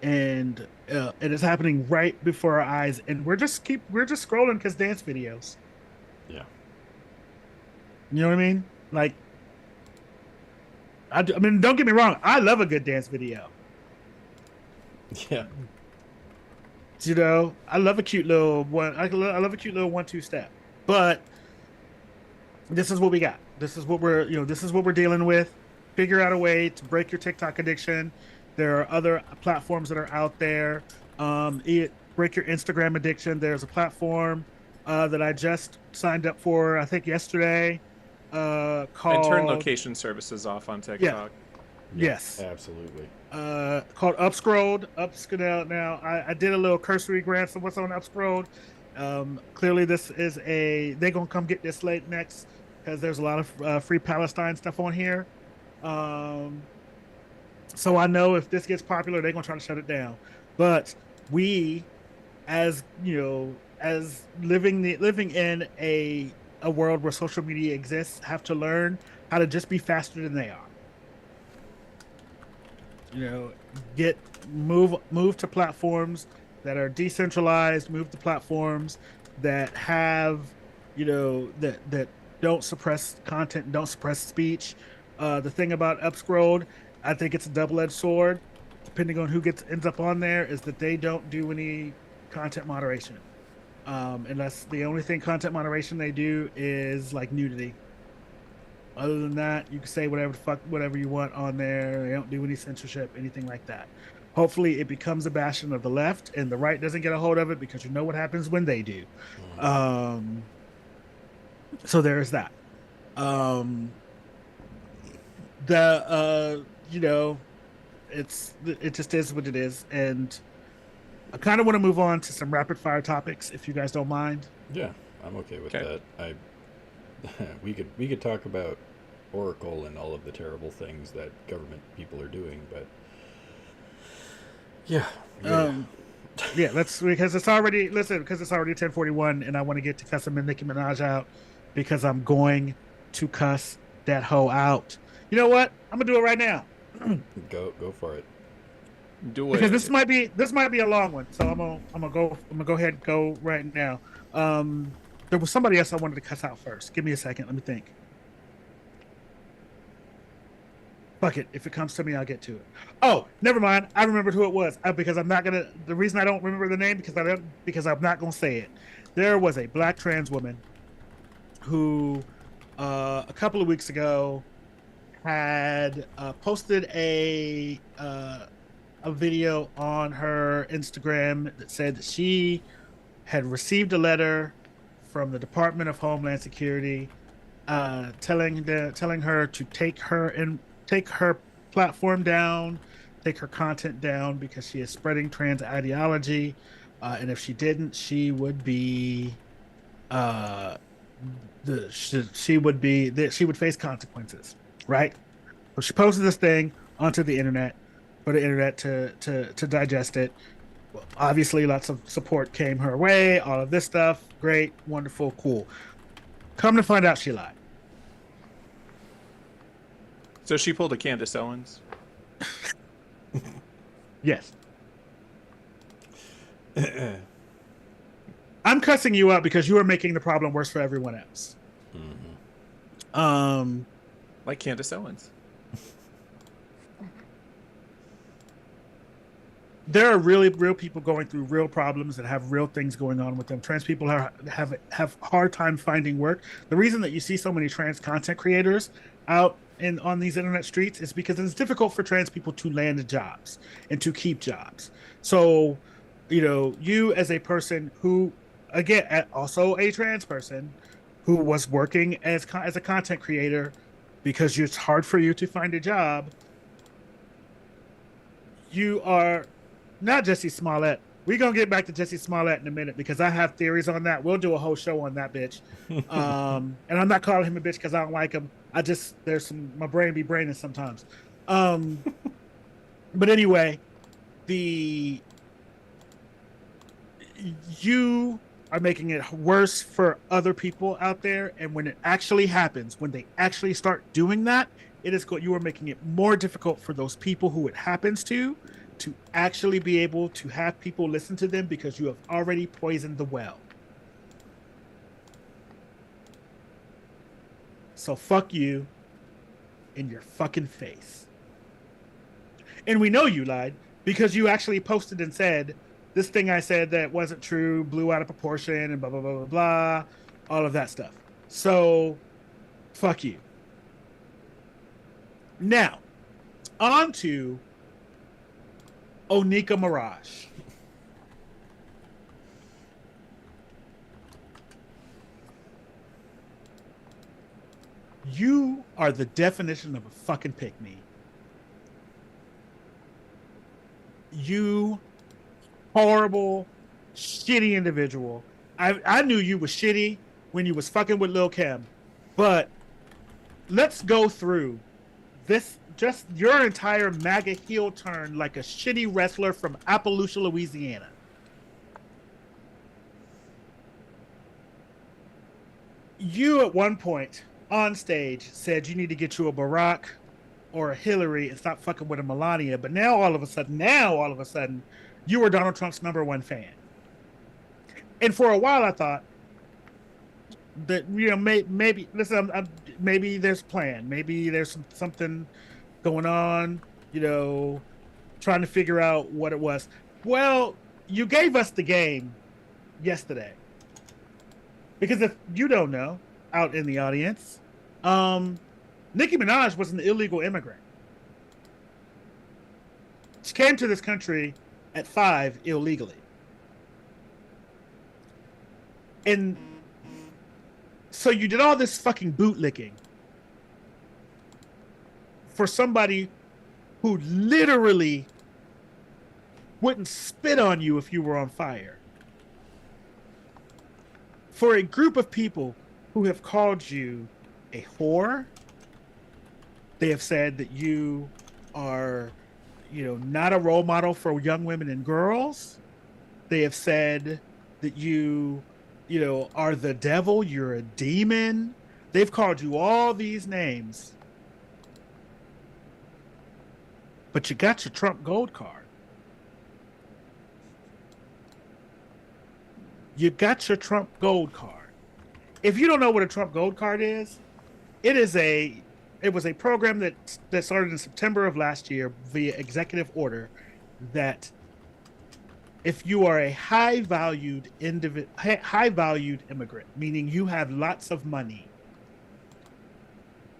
and it is happening right before our eyes, and we're just scrolling because dance videos. Yeah. You know what I mean? Like, I mean, don't get me wrong. I love a good dance video. Yeah. I love a cute little one. I love a cute little 1-2 step. But this is what we got. This is what we're dealing with. Figure out a way to break your TikTok addiction. There are other platforms that are out there. Break your Instagram addiction. There's a platform that I just signed up for, I think yesterday, called... And turn location services off on TikTok. Yeah. Yes. Absolutely. Called Upscrolled. Now, I did a little cursory glance of what's on Upscrolled. Clearly, this is they're going to come get this late next because there's a lot of Free Palestine stuff on here. So I know if this gets popular, they're going to try to shut it down. But we, as living in a world where social media exists, have to learn how to just be faster than they are. Move to platforms that are decentralized, move to platforms that have, that don't suppress content, don't suppress speech. The thing about Upscrolled, I think it's a double-edged sword, depending on who ends up on there, is that they don't do any content moderation. Unless the only thing content moderation they do is like nudity. Other than that, you can say whatever the fuck, whatever you want on there. They don't do any censorship, anything like that. Hopefully, it becomes a bastion of the left, and the right doesn't get a hold of it because you know what happens when they do. So there's that. You know, it just is what it is, and I kind of want to move on to some rapid fire topics, if you guys don't mind. Yeah, I'm okay with that. We could talk about Oracle and all of the terrible things that government people are doing, but yeah. Yeah, let's because it's already 10:41, and I want to get to cussing Nicki Minaj out because I'm going to cuss that hoe out. You know what? I'm gonna do it right now. Go for it. Do it. Because this might be a long one, so I'm gonna go ahead and go right now. There was somebody else I wanted to cuss out first. Give me a second. Let me think. Fuck it. If it comes to me, I'll get to it. Oh, never mind. I remembered who it was because I'm not gonna. The reason I don't remember the name because I'm not gonna say it. There was a black trans woman who a couple of weeks ago had posted a video on her Instagram that said that she had received a letter from the Department of Homeland Security telling her to take her platform down, take her content down because she is spreading trans ideology, and if she didn't, she would face consequences, right? So she posted this thing onto the internet for the internet to digest it. Well, obviously, lots of support came her way. All of this stuff, great, wonderful, cool. Come to find out, she lied. So she pulled a Candace Owens. Yes. I'm cussing you out because you are making the problem worse for everyone else. Mm-hmm. Like Candace Owens. There are really real people going through real problems and have real things going on with them. Trans people have hard time finding work. The reason that you see so many trans content creators out on these internet streets is because it's difficult for trans people to land jobs and to keep jobs. So, you as a person who, again, also a trans person who was working as a content creator because it's hard for you to find a job, you are not Jesse Smollett. We're going to get back to Jesse Smollett in a minute because I have theories on that. We'll do a whole show on that bitch. And I'm not calling him a bitch because I don't like him. My brain be braining sometimes. But anyway, you are making it worse for other people out there. And when it actually happens, when they actually start doing that, you are making it more difficult for those people who it happens to actually be able to have people listen to them because you have already poisoned the well. So fuck you in your fucking face. And we know you lied because you actually posted and said, this thing I said that wasn't true, blew out of proportion, and blah, blah, blah, blah, blah, all of that stuff. So fuck you. Now, on to Nicki Minaj. You are the definition of a fucking pick-me. You horrible, shitty individual. I knew you was shitty when you was fucking with Lil' Kim, but let's go through this. Just your entire MAGA heel turn like a shitty wrestler from Appalachia, Louisiana. You at one point on stage said you need to get you a Barack or a Hillary and stop fucking with a Melania. But now all of a sudden, you were Donald Trump's #1 fan. And for a while I thought that, maybe listen, maybe there's a plan. Maybe there's something going on, trying to figure out what it was. Well, you gave us the game yesterday. Because if you don't know, out in the audience, um, Nicki Minaj was an illegal immigrant. She came to this country at 5 illegally. And so you did all this fucking bootlicking for somebody who literally wouldn't spit on you if you were on fire. For a group of people who have called you a whore, they have said that you are, not a role model for young women and girls. They have said that you are the devil, you're a demon. They've called you all these names. But you got your Trump gold card. You got your Trump gold card. If you don't know what a Trump gold card is, it was a program that started in September of last year via executive order that if you are a high valued immigrant, meaning you have lots of money,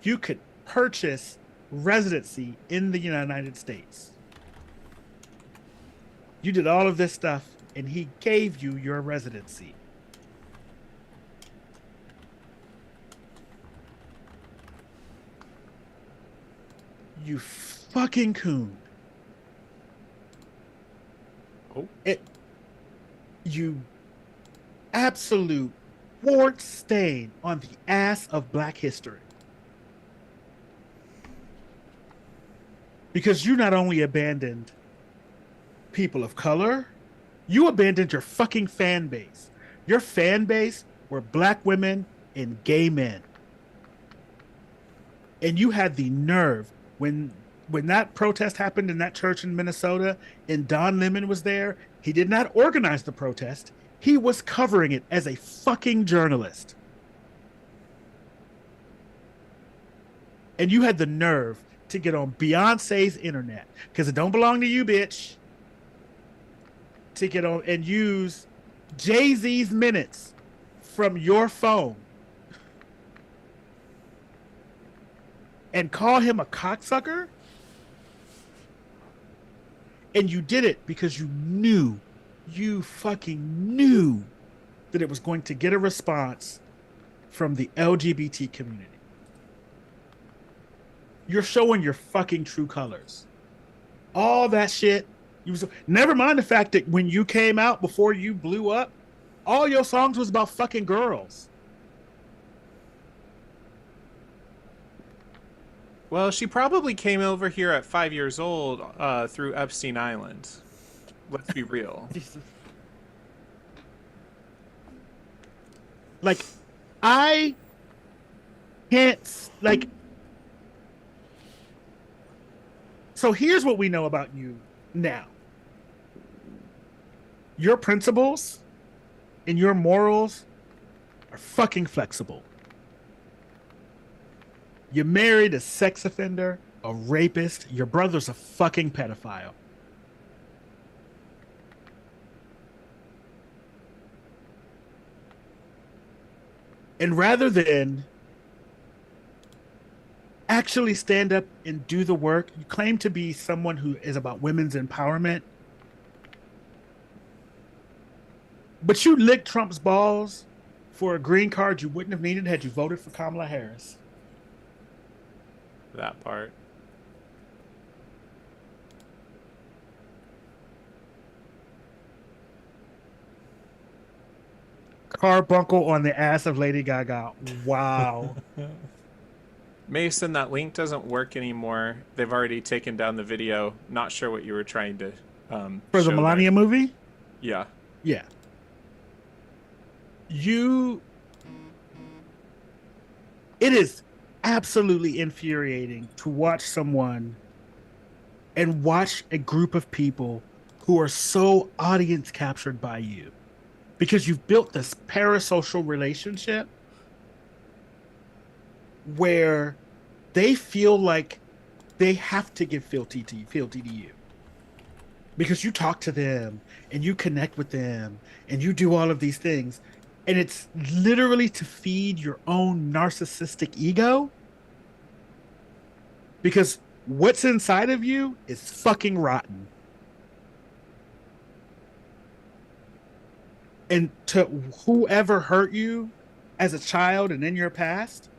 you could purchase residency in the United States. You did all of this stuff and he gave you your residency. You fucking coon. Oh. You absolute wart stain on the ass of Black history. Because you not only abandoned people of color, you abandoned your fucking fan base. Your fan base were Black women and gay men. And you had the nerve when that protest happened in that church in Minnesota and Don Lemon was there. He did not organize the protest. He was covering it as a fucking journalist. And you had the nerve to get on Beyonce's internet, because it don't belong to you, bitch, to get on and use Jay-Z's minutes from your phone and call him a cocksucker. And you did it because you fucking knew that it was going to get a response from the LGBT community. You're showing your fucking true colors. All that shit. Never mind the fact that when you came out before you blew up, all your songs was about fucking girls. Well, she probably came over here at 5 years old through Epstein Island. Let's be real. Like, I can't, like... So here's what we know about you now. Your principles and your morals are fucking flexible. You married a sex offender, a rapist. Your brother's a fucking pedophile. And rather than actually stand up and do the work, you claim to be someone who is about women's empowerment, but you licked Trump's balls for a green card you wouldn't have needed had you voted for Kamala Harris. That part. Carbuncle on the ass of Lady Gaga. Wow. Mason, that link doesn't work anymore. They've already taken down the video. Not sure what you were trying to for the Melania movie? Yeah. Yeah. It is absolutely infuriating to watch someone and watch a group of people who are so audience captured by you because you've built this parasocial relationship where they feel like they have to give fealty to you because you talk to them and you connect with them and you do all of these things. and it's literally to feed your own narcissistic ego, because what's inside of you is fucking rotten. And to whoever hurt you as a child and in your past,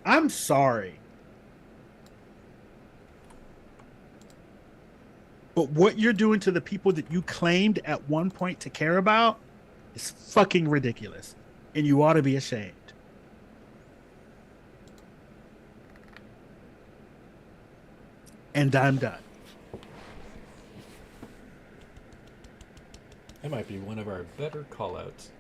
I'm sorry. But what you're doing to the people that you claimed at one point to care about is fucking ridiculous. And you ought to be ashamed. And I'm done. That might be one of our better call-outs.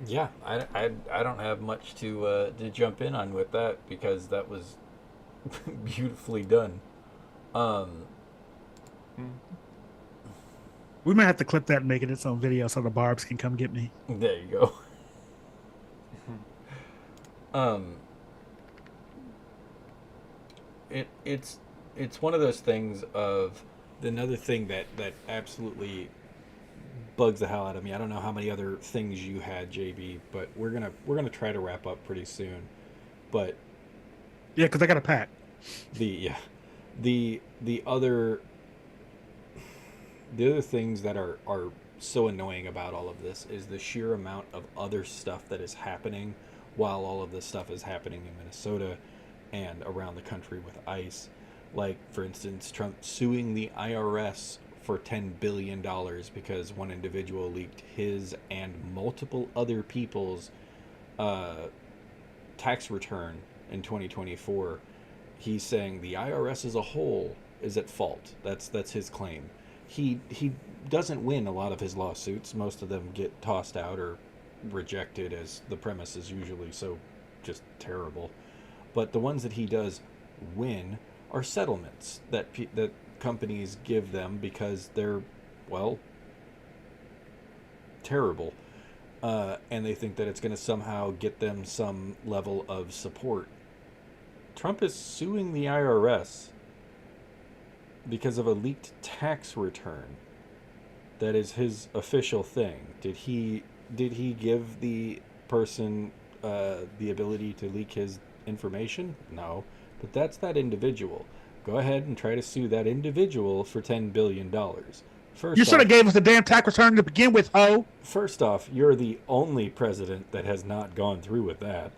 Yeah, I don't have much to jump in on with that, because that was beautifully done. We might have to clip that and make it its own video so the Barbs can come get me. There you go. It's one of those things of another thing that absolutely bugs the hell out of me. I don't know how many other things you had, JB, but we're gonna try to wrap up pretty soon. But yeah, because I got a pack. The other things that are so annoying about all of this is the sheer amount of other stuff that is happening while all of this stuff is happening in Minnesota and around the country with ICE. Like, for instance, Trump suing the IRS for $10 billion because one individual leaked his and multiple other people's tax return in 2024. He's saying the IRS as a whole is at fault. That's his claim. He doesn't win a lot of his lawsuits. Most of them get tossed out or rejected, as the premise is usually so just terrible. But the ones that he does win are settlements that companies give them because they're, well, terrible. And they think that it's going to somehow get them some level of support. Trump is suing the IRS because of a leaked tax return. That is his official thing. Did he give the person the ability to leak his information? No. But that's that individual. Go ahead and try to sue that individual for $10 billion. First, you should have gave us a damn tax return to begin with, ho. First off, you're the only president that has not gone through with that.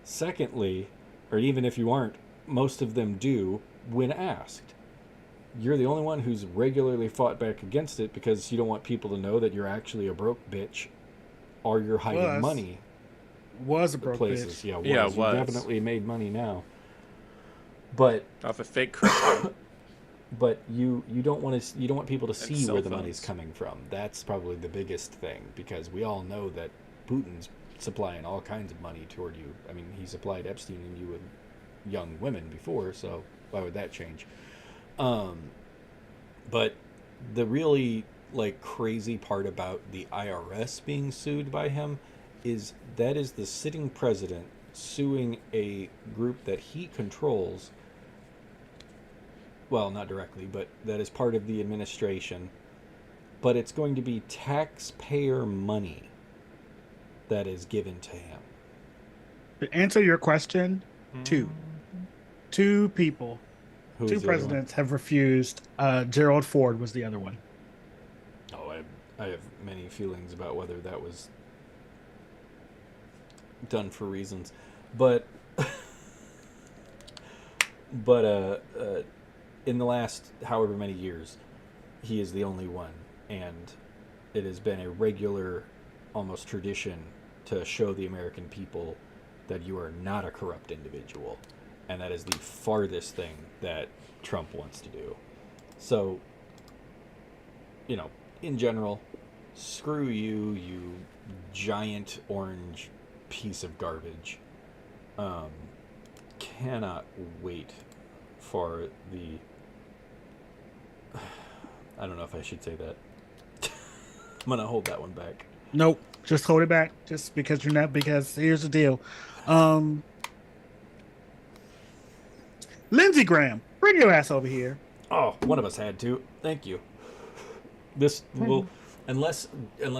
Secondly, or even if you aren't, most of them do when asked. You're the only one who's regularly fought back against it because you don't want people to know that you're actually a broke bitch or you're hiding money. Was a broke places. bitch. Yeah, was. Yeah, You was. definitely made money now. But Off a fake crypto. but you don't want people to see cell where the phones. money's coming from. That's probably the biggest thing, because we all know that Putin's supplying all kinds of money toward you. I mean, he supplied Epstein and you with young women before, so why would that change? But the really crazy part about the IRS being sued by him is that is the sitting president suing a group that he controls. Well, not directly, but that is part of the administration. But it's going to be taxpayer money that is given to him. To answer your question, two people, Who's two the other one? presidents have refused. Gerald Ford was the other one. Oh, I have many feelings about whether that was done for reasons, but in the last however many years, he is the only one, and it has been a regular, almost tradition to show the American people that you are not a corrupt individual, and that is the farthest thing that Trump wants to do. So, in general, screw you, you giant orange piece of garbage. Cannot wait for the... I don't know if I should say that. I'm going to hold that one back. Nope, just hold it back. Just because you're not. Because here's the deal. Lindsey Graham, bring your ass over here. Oh, one of us had to. Thank you. This will, unless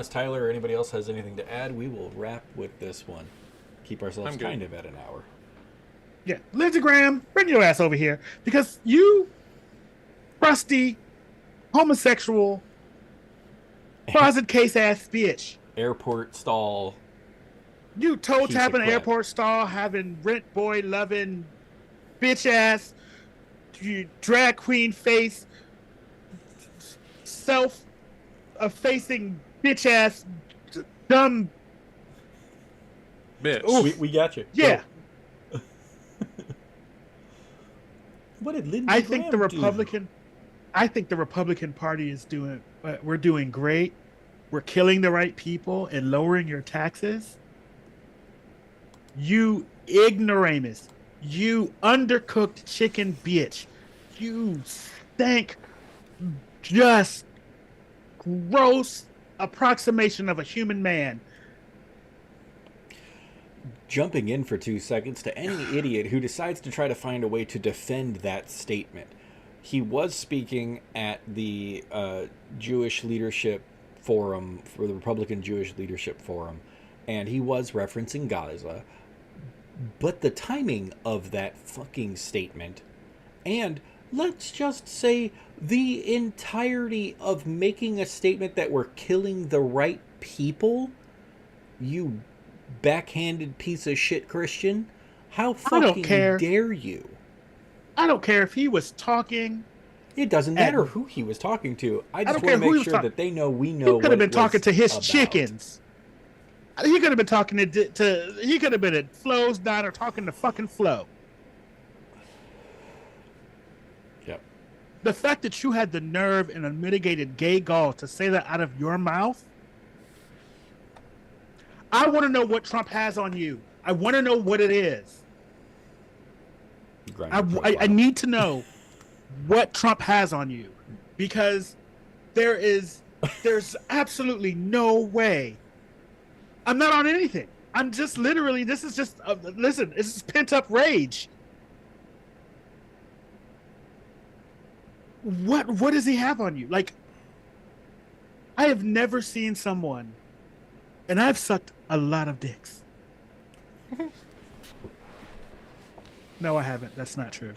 Tyler or anybody else has anything to add, we will wrap with this one. Keep ourselves kind of at an hour. Yeah, Lindsey Graham, bring your ass over here because you, crusty, homosexual, closet case ass bitch. Airport stall. You toe tapping airport stall, having rent boy loving, bitch ass, you drag queen face, self facing bitch ass, dumb bitch. We got you. Yeah. What did Lindsey I think Graham I think the Republican Party is doing. We're doing great. We're killing the right people and lowering your taxes. You ignoramus. You undercooked chicken bitch. You stank. Just gross approximation of a human man. Jumping in for 2 seconds to any idiot who decides to try to find a way to defend that statement. He was speaking at the Jewish Leadership Forum, for the Republican Jewish Leadership Forum, and he was referencing Gaza. But the timing of that fucking statement, and let's just say the entirety of making a statement that we're killing the right people, you backhanded piece of shit Christian, how fucking dare you? I don't care if he was talking. It doesn't matter who he was talking to. I just want to make sure that they know we know. He could have been talking to his about. chickens. He could have been talking to he could have been at Flo's diner talking to fucking Flo. Yep. The fact that you had the nerve and unmitigated gay gall to say that out of your mouth. I want to know what Trump has on you. I want to know what it is. I need to know what Trump has on you, because there's absolutely no way. I'm not on anything. I'm just literally, this is just, listen, this is pent up rage. What does he have on you? Like, I have never seen someone, and I've sucked a lot of dicks. No, I haven't. That's not true.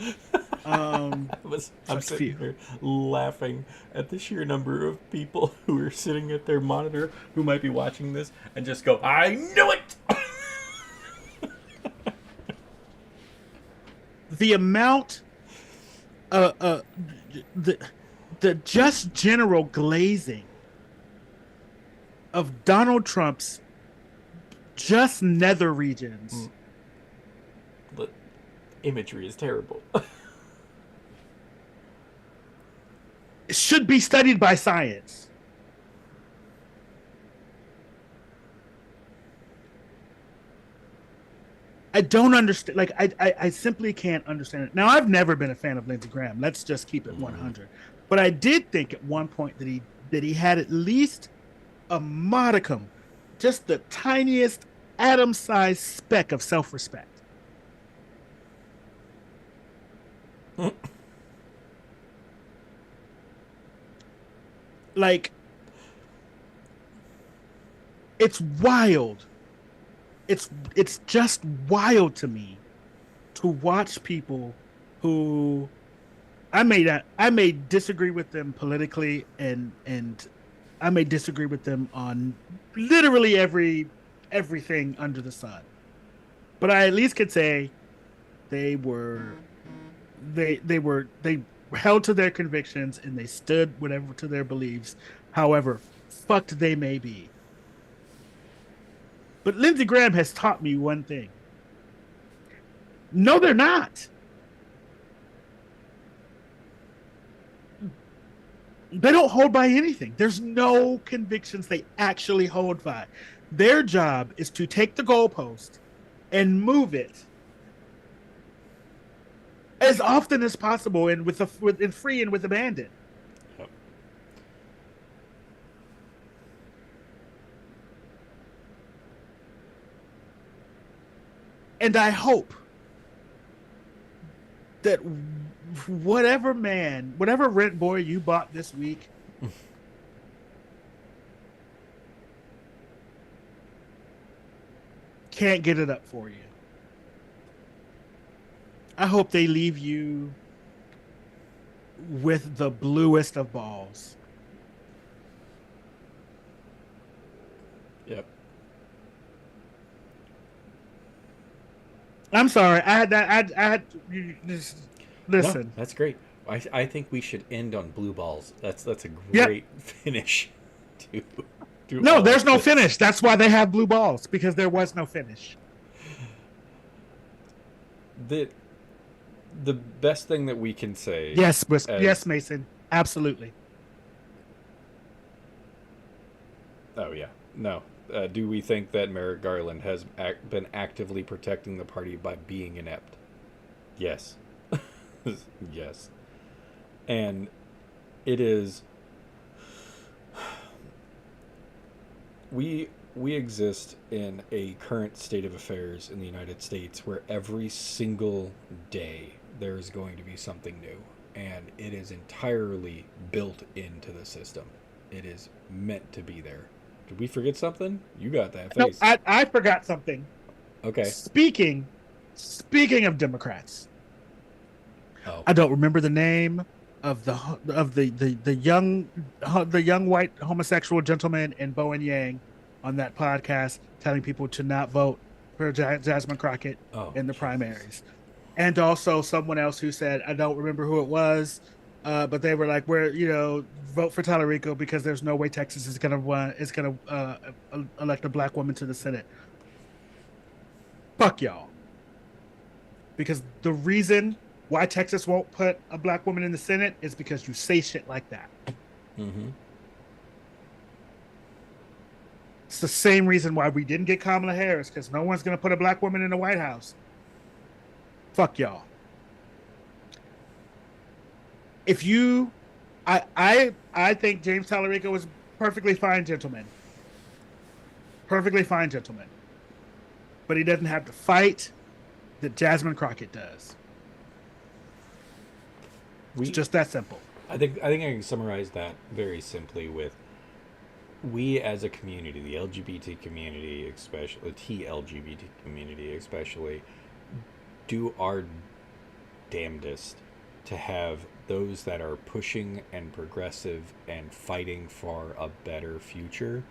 I'm sitting here laughing at the sheer number of people who are sitting at their monitor who might be watching this and just go, I knew it! The amount, the just general glazing of Donald Trump's just nether regions. The imagery is terrible. It should be studied by science. I don't understand. Like, I simply can't understand it. Now, I've never been a fan of Lindsey Graham. Let's just keep it 100. But I did think at one point that he had at least a modicum, just the tiniest atom-sized speck of self-respect. Like, it's wild. It's just wild to me to watch people who I may disagree with them politically and I may disagree with them on literally everything under the sun. But I at least could say they held to their convictions and they stood whatever to their beliefs, however fucked they may be. But Lindsey Graham has taught me one thing. No, they're not. They don't hold by anything. There's no convictions they actually hold by. Their job is to take the goalpost and move it as often as possible and with free and with abandon. Yep. And I hope that whatever rent boy you bought this week, can't get it up for you. I hope they leave you with the bluest of balls. Yep. I'm sorry. I had just listen. No, that's great. I think we should end on blue balls. That's a great finish. No, there's no finish. That's why they have blue balls, because there was no finish. The best thing that we can say. Yes, yes, Mason. Absolutely. Oh yeah. No. Do we think that Merrick Garland has been actively protecting the party by being inept? Yes. Yes. And it is... We exist in a current state of affairs in the United States where every single day there is going to be something new. And it is entirely built into the system. It is meant to be there. Did we forget something? You got that face. No, I forgot something. Okay. Speaking of Democrats, Oh. I don't remember the name of the young white homosexual gentleman in Bowen Yang on that podcast telling people to not vote for Jasmine Crockett in the primaries, and also someone else who said, I don't remember who it was. But they were like, vote for Tallarico because there's no way Texas is gonna elect a black woman to the Senate. Fuck y'all. Because the reason why Texas won't put a black woman in the Senate is because you say shit like that. Mm-hmm. It's the same reason why we didn't get Kamala Harris, because no one's gonna put a black woman in the White House. Fuck y'all. If you, I think James Tallarico was perfectly fine gentleman. Perfectly fine gentleman. But he doesn't have to fight that Jasmine Crockett does. It's just that simple. I think I can summarize that very simply with, we as a community, the LGBT community, especially the TLGBT community especially, do our damnedest to have those that are pushing and progressive and fighting for a better future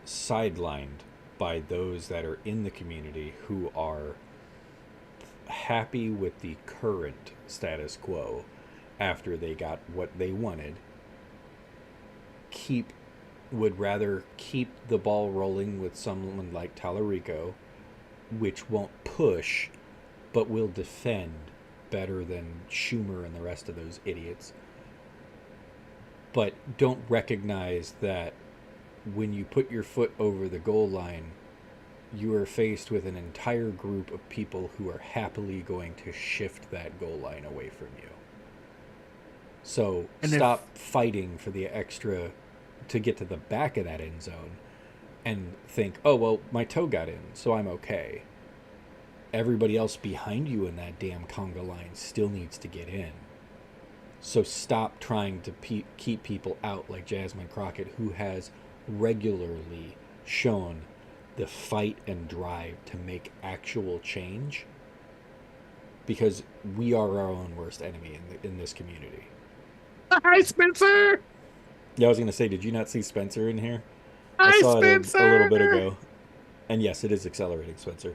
sidelined by those that are in the community who are happy with the current status quo after they got what they wanted, would rather keep the ball rolling with someone like Tallarico, which won't push but will defend better than Schumer and the rest of those idiots, but don't recognize that when you put your foot over the goal line, you are faced with an entire group of people who are happily going to shift that goal line away from you. So stop fighting for the extra to get to the back of that end zone and think, oh, well, my toe got in, so I'm okay. Everybody else behind you in that damn conga line still needs to get in. So stop trying to keep people out like Jasmine Crockett, who has regularly shown the fight and drive to make actual change, because we are our own worst enemy in this community. Hi, Spencer! Yeah, I was going to say, did you not see Spencer in here? Hi, I saw Spencer! it a little bit ago. And yes, it is accelerating, Spencer.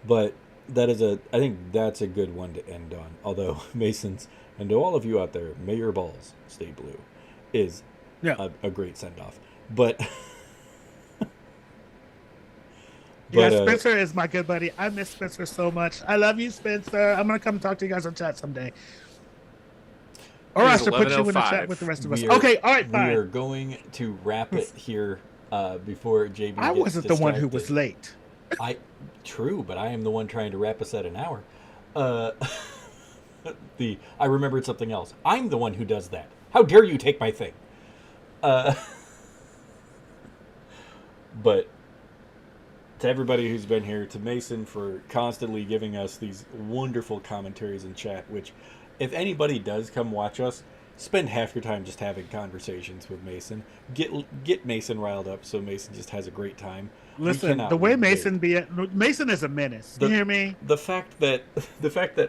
But I think that's a good one to end on. Although, Masons, and to all of you out there, may your balls stay blue, is a great send-off. But... Spencer is my good buddy. I miss Spencer so much. I love you, Spencer. I'm going to come talk to you guys on chat someday. Or I should put you in the chat with the rest of us. Okay, all right, fine. We are going to wrap it here before JB gets I wasn't the one who was distracted. late. True, but I am the one trying to wrap us at an hour. I remembered something else. I'm the one who does that. How dare you take my thing? But to everybody who's been here, to Mason for constantly giving us these wonderful commentaries in chat, which if anybody does come watch us, spend half your time just having conversations with Mason. Get Mason riled up so Mason just has a great time. Listen, the way Mason Mason is a menace. You hear me? The fact that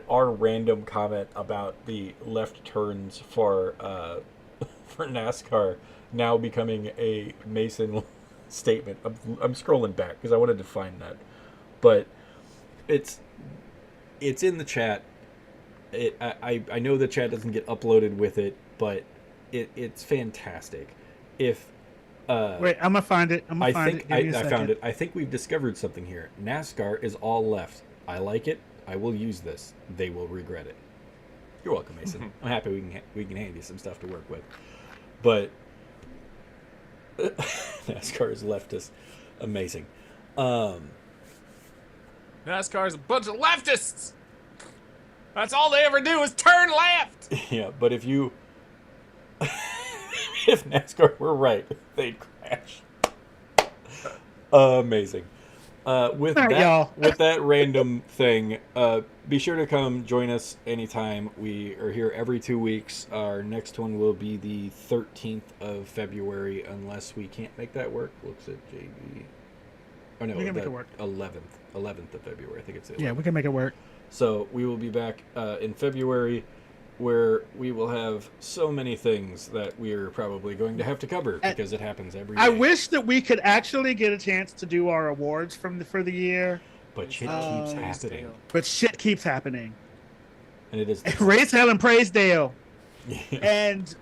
our random comment about the left turns for NASCAR now becoming a Mason statement. I'm scrolling back because I wanted to find that, but it's in the chat. I know the chat doesn't get uploaded with it, but it's fantastic. If wait, I'm gonna find it. I found it. I think we've discovered something here. NASCAR is all left. I like it. I will use this. They will regret it. You're welcome, Mason. I'm happy we can hand you some stuff to work with. But NASCAR is leftist. Amazing. NASCAR is a bunch of leftists. That's all they ever do is turn left. Yeah, but if NASCAR were right, they'd crash. Amazing. With that random thing, be sure to come join us anytime. We are here every 2 weeks. Our next one will be the 13th of February, unless we can't make that work. Looks at JB. Oh no, we can make it work. 11th of February. I think it's the 11th. Yeah, we can make it work. So we will be back in February, where we will have so many things that we are probably going to have to cover because it happens every day. I wish that we could actually get a chance to do our awards for the year. But shit keeps happening. But shit keeps happening. And it is. Raise hell and praise Dale. And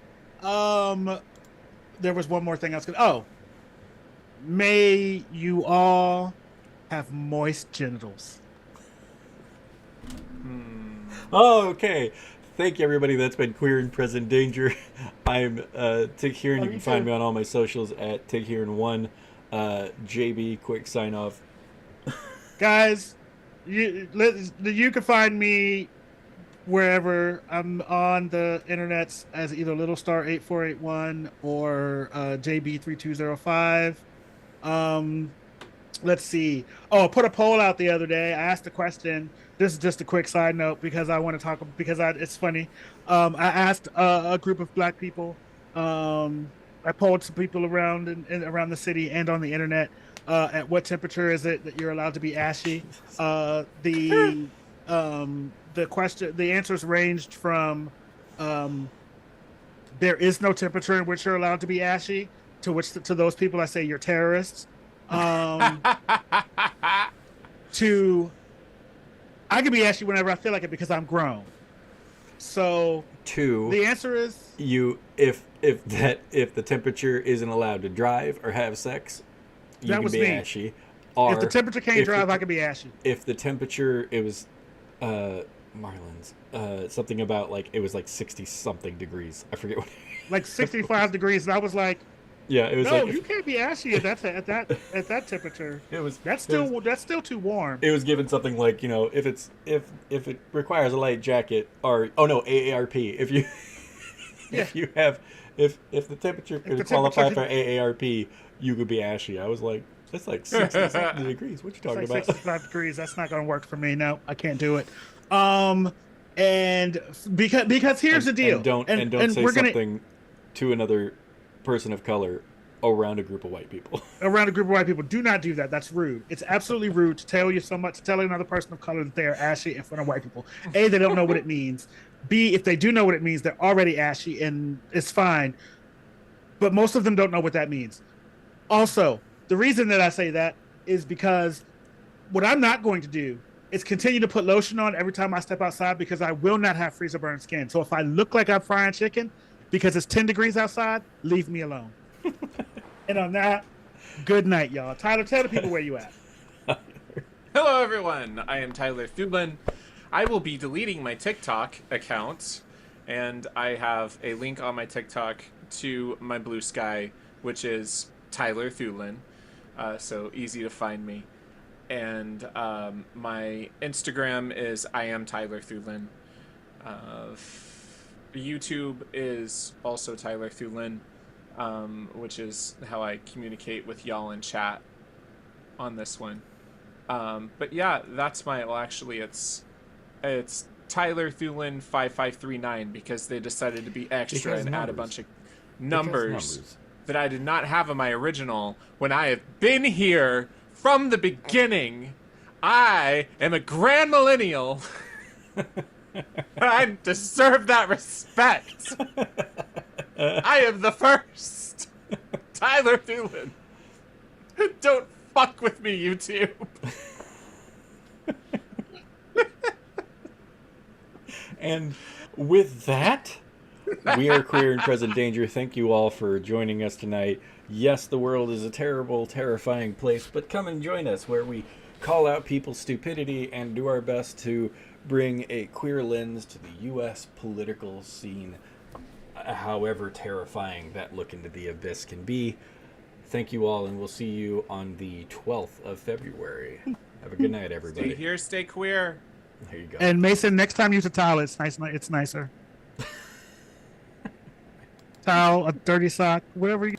there was one more thing I was going to... Oh. May you all have moist genitals. Oh, okay. Thank you, everybody. That's been Queer and Present Danger. I'm Tig Heron. You can find me on all my socials at Tig Heron1. JB, quick sign off. Guys, you can find me wherever. I'm on the internets as either Little Star 8481 or JB3205. Let's see. Oh, I put a poll out the other day. I asked a question. This is just a quick side note because I want to talk it's funny. I asked a group of black people. I polled some people around around the city and on the internet. At what temperature is it that you're allowed to be ashy? The answers ranged from there is no temperature in which you're allowed to be ashy to those people I say you're terrorists. To I can be ashy whenever I feel like it because I'm grown. So the answer is if the temperature isn't allowed to drive or have sex, you can be ashy. Or if the temperature can't drive, I can be ashy. If the temperature Marlins something about like it was like 60 something degrees. I forget what. Like 65 degrees, and I was like, yeah, it was no, like you can't be ashy at that temperature. That's still too warm. It was given something like, you know, if it requires a light jacket or AARP. If the temperature could qualify for AARP, you could be ashy. I was like, that's like 60 degrees. What you talking about? 65 degrees. That's not going to work for me. No, I can't do it. And because here's the deal. Don't say something to another person of color around a group of white people. Around a group of white people. Do not do that. That's rude. It's absolutely rude to tell another person of color that they are ashy in front of white people. A, they don't know what it means. B, if they do know what it means, they're already ashy and it's fine. But most of them don't know what that means. Also, the reason that I say that is because what I'm not going to do is continue to put lotion on every time I step outside because I will not have freezer burn skin. So if I look like I'm frying chicken because it's 10 degrees outside, leave me alone. And on that, good night, y'all. Tyler, tell the people where you at. Hello, everyone. I am Tyler Thulin. I will be deleting my TikTok account, and I have a link on my TikTok to my Blue Sky, which is Tyler Thulin. So easy to find me. And my Instagram is I am Tyler Thulin. YouTube is also Tyler Thulin, which is how I communicate with y'all in chat on this one. But yeah, that's my. Well, actually, it's Tyler Thulin 5539 because they decided to be extra Because and add a numbers. bunch of Because numbers that I did not have in my original. When I have been here from the beginning, I am a grand millennial. I deserve that respect. I am the first. Tyler Thulin. Don't fuck with me, YouTube. And with that, we are Queer in Present Danger. Thank you all for joining us tonight. Yes, the world is a terrible, terrifying place, but come and join us where we call out people's stupidity and do our best to bring a queer lens to the U.S. political scene, however terrifying that look into the abyss can be. Thank you all, and we'll see you on the 12th of February. Have a good night, everybody. Stay here, stay queer. There you go. And Mason, next time use a towel. It's nice. It's nicer. Towel, a dirty sock, whatever you got.